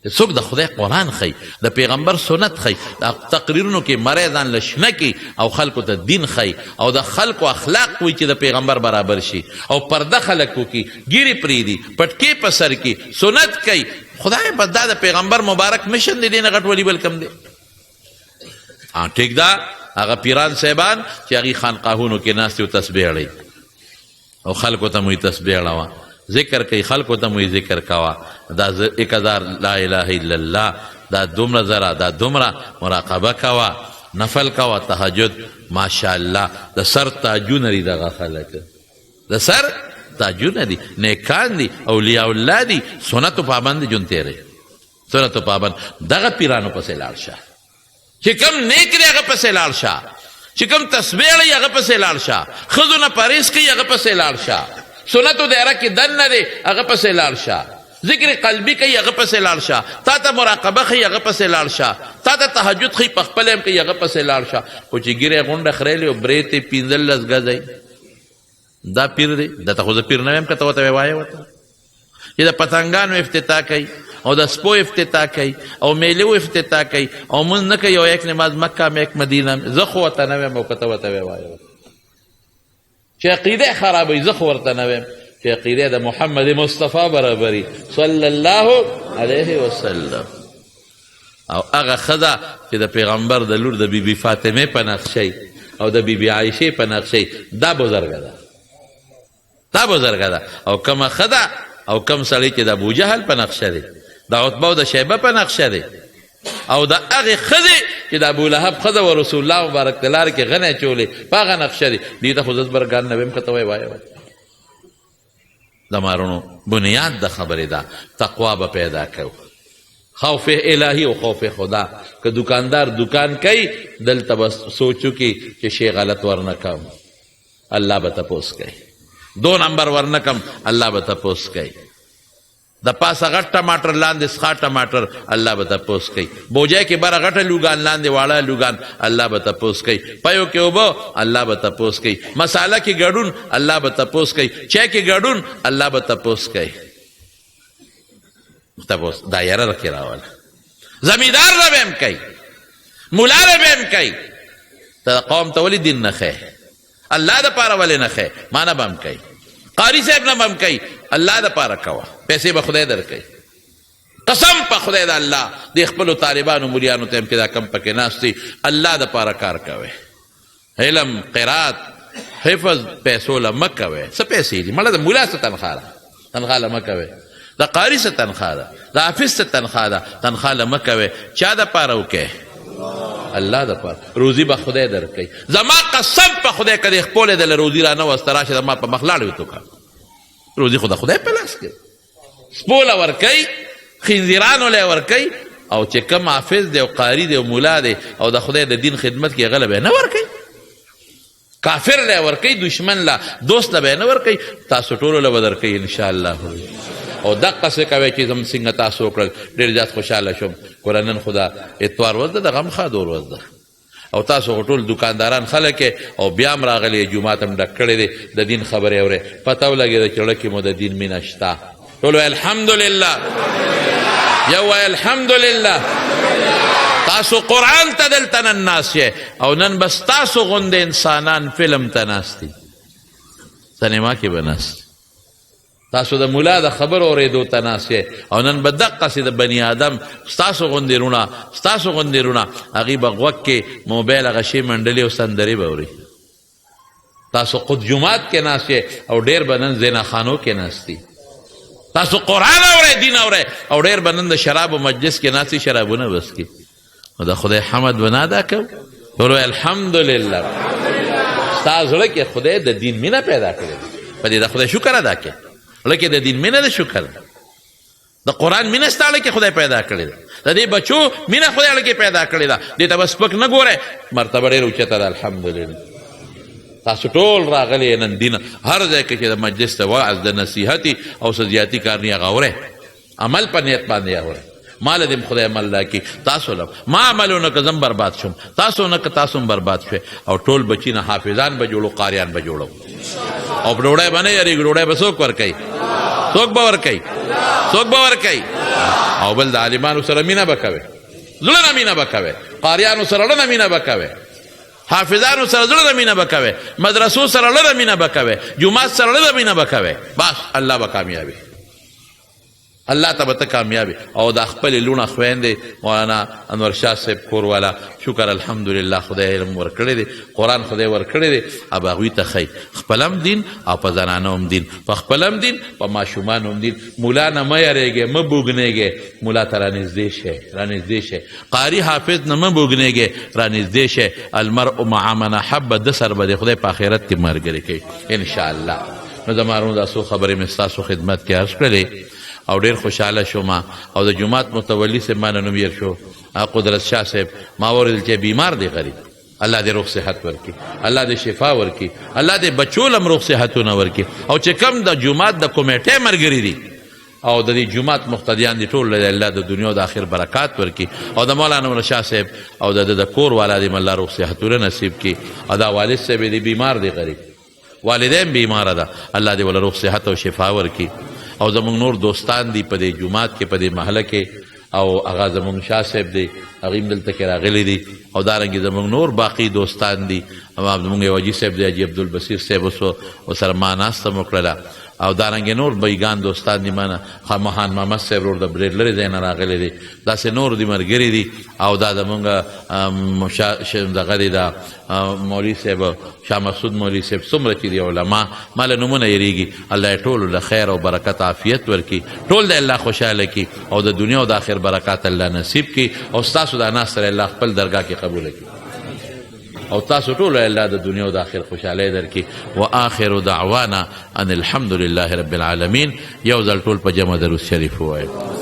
څوک د خدای قرآن ښی د پیغمبر سنت ښی د تقریرونو کې مری ځان له شنه کي او خلکو ته دین ښی او د خلکو اخلاق وي چې د پیغمبر برابر شي او پرده خلک وکړي ګیرې پرېږدي پټکې په سر کې سنت کوي خدای بس دا د پیغمبر مبارک مشن دی دې نه غټ ولی بل کم دی ټیک ده هغه پیران صاحبان چې هغې خانقاهونو کې ناستې و تسبیح اړوي او خلکو ته مو یې تسبیح اړوه ذکر کوي خلکو ته مو یې ذکر کوه دا 1000 لا اله الا الله دا دومره زره دا دومره مراقبه کوه نفل کوه تهجد ماشاءالله د سر تاجونه دي دغه خلک د سر تاجونه دي نیکان دي اولیاء الله دي سنتو پابند جون تیرې سنتو پابند دغه پیرانو پسې لاړ شه چې کوم نیک دی هغه پسې لاړ شه چې کوم تسبیح لري هغه پسې لاړ شه ښځو نه پرهیز کوي هغه پسې لاړ شه سنتو دایره کې دننه دی هغه پسې لاړ شه ذکر قلبي کوي هغه پسې لاړ شه تا ته مراقبه ښي هغه پسې لاړ شه تا ته تهجد ښي په خپل هم کوي هغه پسې لاړ شه خو چې ګیرې غونډه خریلې او برې ته 15 ګزی دا پیر دی دا ته خو زه پیر نه یم که ته ورته وایې ورته چې د پتنګانو افتتاح کوي او د سپو افتتاح کوي او میلو افتتاح کوي او مونځ نه کوي او یک نماز مکه م یک مدینه زه خو ورته نه ویم او که ته ورته وایې چې عقیده خرابوي زه خو ورته نه ویم چې عقیده د محمد مصطفی برابري صلی الله علیه وسلم او هغه ښځه چې د پیغمبر د لور د بیبي فاطمې په نقشې او د بیبي عایشې په نقشې دا بزرګه ده دا بزرګه ده او کومه ښځه او کوم سړی چې د ابوجهل په نقشه دی د عتبه او د شیبه په نقشه دی او د هغې ښځې چې د ابولهب ښځه و رسول الله مبارک د لارې کې غنی اچولې په هغه نقشه دی دې ته خو زه زبرګان نه ویم که ته وایې د مارونو بنیاد د خبرې ده تقوا به پیدا کوو خوف الهی او خوف خدا که دکاندار دکان کوي دلته به سوچو کې چې شی غلط ورنه کم الله به تپوس کوي 2 نمبر ورنه کم الله به تپوس کوي د پاسه غټ ټماټر لاندې سخا ټماټر الله به تپوس کوي بوجای کې بره غټه لوګان لاندې واړه لوګان الله به تپوس کوي پیو کې اوبه الله به تپوس کوي مساله کې ګډون الله به تپوس کوي چای کې ګډون الله به تپوس کوي تپوس دایره رکې راوله زمیندار نه به هم کوي مولا نه به هم کوي ته قوم ته ولې دین نه ښیې الله دپاره ولې نه ښیې ما نه به هم کوي قاری صاحب نه به هم کوي الله دپاره کوه پیسې به خدای درکوي قسم په خدای د الله د خپلو طالبانو ملیانو ته هم چې دا کم پکې ناست دي الله دپاره کار کوئ علم قرات حفظ پیسو له مه کوئ څه پیسې دي مړه د ملا څه تنخوا ده تنخوا له مه کوئ د قاري څه تنخوا ده د حافظ څه تنخوا ده تنخوا له مه کوئ چا دپاره وکئ الله دپاره روزي به خدای درکوي زما قسم په خدای که د خپلې دله روزي را نه وسته راشه د ما په مخ لاړې وتوکه روزي خو د خدای په لاس کې سپوله ورکوي خنزیرانو لی ورکوي او چې کم حافظ دی او قاري دی او ملا دی او د خدای د دین خدمت کې هغه له به نه ورکوي کافر لی ورکوي دشمن له دوست له به نه ورکوي تاسو ټولو له به درکوي انشاءالله او دقسې کوئ چې زم څنګه تاسو وکړل ډېر زیات خوشحاله شوم ګوره نن خو د اتوار ورځ ده د غم ښادور ورځ ده او تاسو خو ټول دکانداران خلک او بیا هم راغلی جومات هم ډک کړی دی د دین خبرې اورې پته ولګېده چې زړه کې مو د دین مینه شته ټول وایي الحمدلله یو وایي الحمدلله تاسو قرآن ته دلته نن ناست یې او نن بس تاسو غوندې انسانان فلم ته ناست دي سینما کې به ناست تاسو د مولا د خبر اورېدو ته ناست یې او نن به دقسې د بني آدم ستاسو غوندې رونه هغوی به غوږ کې موبایل هغه شی منډلې او سندرې به اوري تاسو قد جومات کې ناست یې او ډېر به نن زیناخانو کې ناست دي تاسو قرآن اورئ دین اورئ او ډېر به نن د شرابو مجلس کې ناست شرابونه بس کی نو د خدای حمد به نه ادا کوو ټول وایي الحمدلله ستا زړه کې خدای د دین مینه پیدا کړې په دې د خدای شکر ادا کړې زړه کې د دین مینه د شکر د قرآن مینه ستا زړه کې خدای پیدا کړې ده د دې بچو مینه خدای زړه کې پیدا کړې ده دې ته به سپک نه ګورئ مرتبه ډېر اوچته ده الحمدلله تاسو ټول راغلی نن دین هر ځای کې چې د مجلس ته وعظ د نصیحتي او څه زیاتي کار نه هغه اورئ عمل په نیت باندې اورئ مال دې خدای عمل راکړي تاسو له ما عملونه که زم برباد شم تاسو نه که تاسو هم برباد شوئ او ټول بچي نه حافظان به جوړو قاریان به جوړو او په ډوډۍ به نه یارېږي ډوډۍ به څوک ورکوي څوک به ورکوي او بل د عالمانو سره مینه به کوئ زړه نه مینه به کوئ قاریانو سره زړه نه مینه به کوئ حافظانو سره زړه نه مینه به کوئ مدرسو سره زړه نه مینه به کوئ جومات سره زړه نه مینه به کوئ بس الله به کامیابي الله ته به ته کامیابي او د خپلې لوڼه خویندې مولانا انور شاه صاحب کور والا شکر الحمدلله خدای علم ورکړی دی قرآن خدای ورکړی دی اب هغوی ته ښیي خپل هم دین او په زنانه هم دین په خپل هم دین په ماشومان هم دین مولا نه مه یریږئ مه بوږنېږئ مولا ته رانږدې شئ قاري حافظ نه مه بوږنېږئ رانږدې شئ المرء مع من احب د سر به د خدای په آخرت کې ملګري کوي انشاءالله نو زما وروڼو دا څو خبرې مې ستاسو خدمت کې عرض کړلې او ډېر خوشحاله شوم او د جومات متولي صاحب ما نه نوم هېر شو قدرت شاه صاحب ما واورېدل چې بیمار دی غریب الله دې روغ صحت ورکړي الله دې شفا ورکړي الله دې بچو لم روغ صحتونه ورکړي او چې کم د جومات د کمیټې ملګري دي او د دې جومات مقتدیان دي ټول له الله د دنیا او د آخر برکات ورکړي او د مولانا عمر شاه صاحب او د کور والا دې الله روغ صحتونه نصیب کړي او دا والد صاحب دې بیمار دی غریب والدین بیماره ده الله دې وله روغ صحت او شفا ورکړي او زمونږ نور دوستان دي په دې جومات کې په دې محله کې او هغه زمونږ شاه صاحب دی هغوی هم دلته کې راغلی دي او دارنګې زمونږ نور باقي دوستان دي زمونږ یو حاجي صاحب دی حاجي عبدالبصیر صاحب اوس ورسره ما ناسته مو کړله او دارنګې نور بیګان دوستان دي مانه خامخان محمد صاحب ورور د ډېر لرې ځای نه راغلی دی داسې نور دي ملګري دي او دا زمونږ دغه دی دا مولوي صاحب شاه مسعود مولوي صاحب څومره چې دي علما ما له نومونه یېرېږي الله یې ټولو له خیر او برکت عافیت ورکړي ټول د الله خوشحاله کړي او د دنیا او د آخر برکات الله نصیب کړي او ستاسو دا ناست سره الله خپل درګاه کې قبوله کړي او تاسو ټول الله د دنیا او د آخر خوشحالۍ درکړي واخر دعوانا ان الحمد لله رب العالمین یو ځل ټول په جمع درود شریف ووایو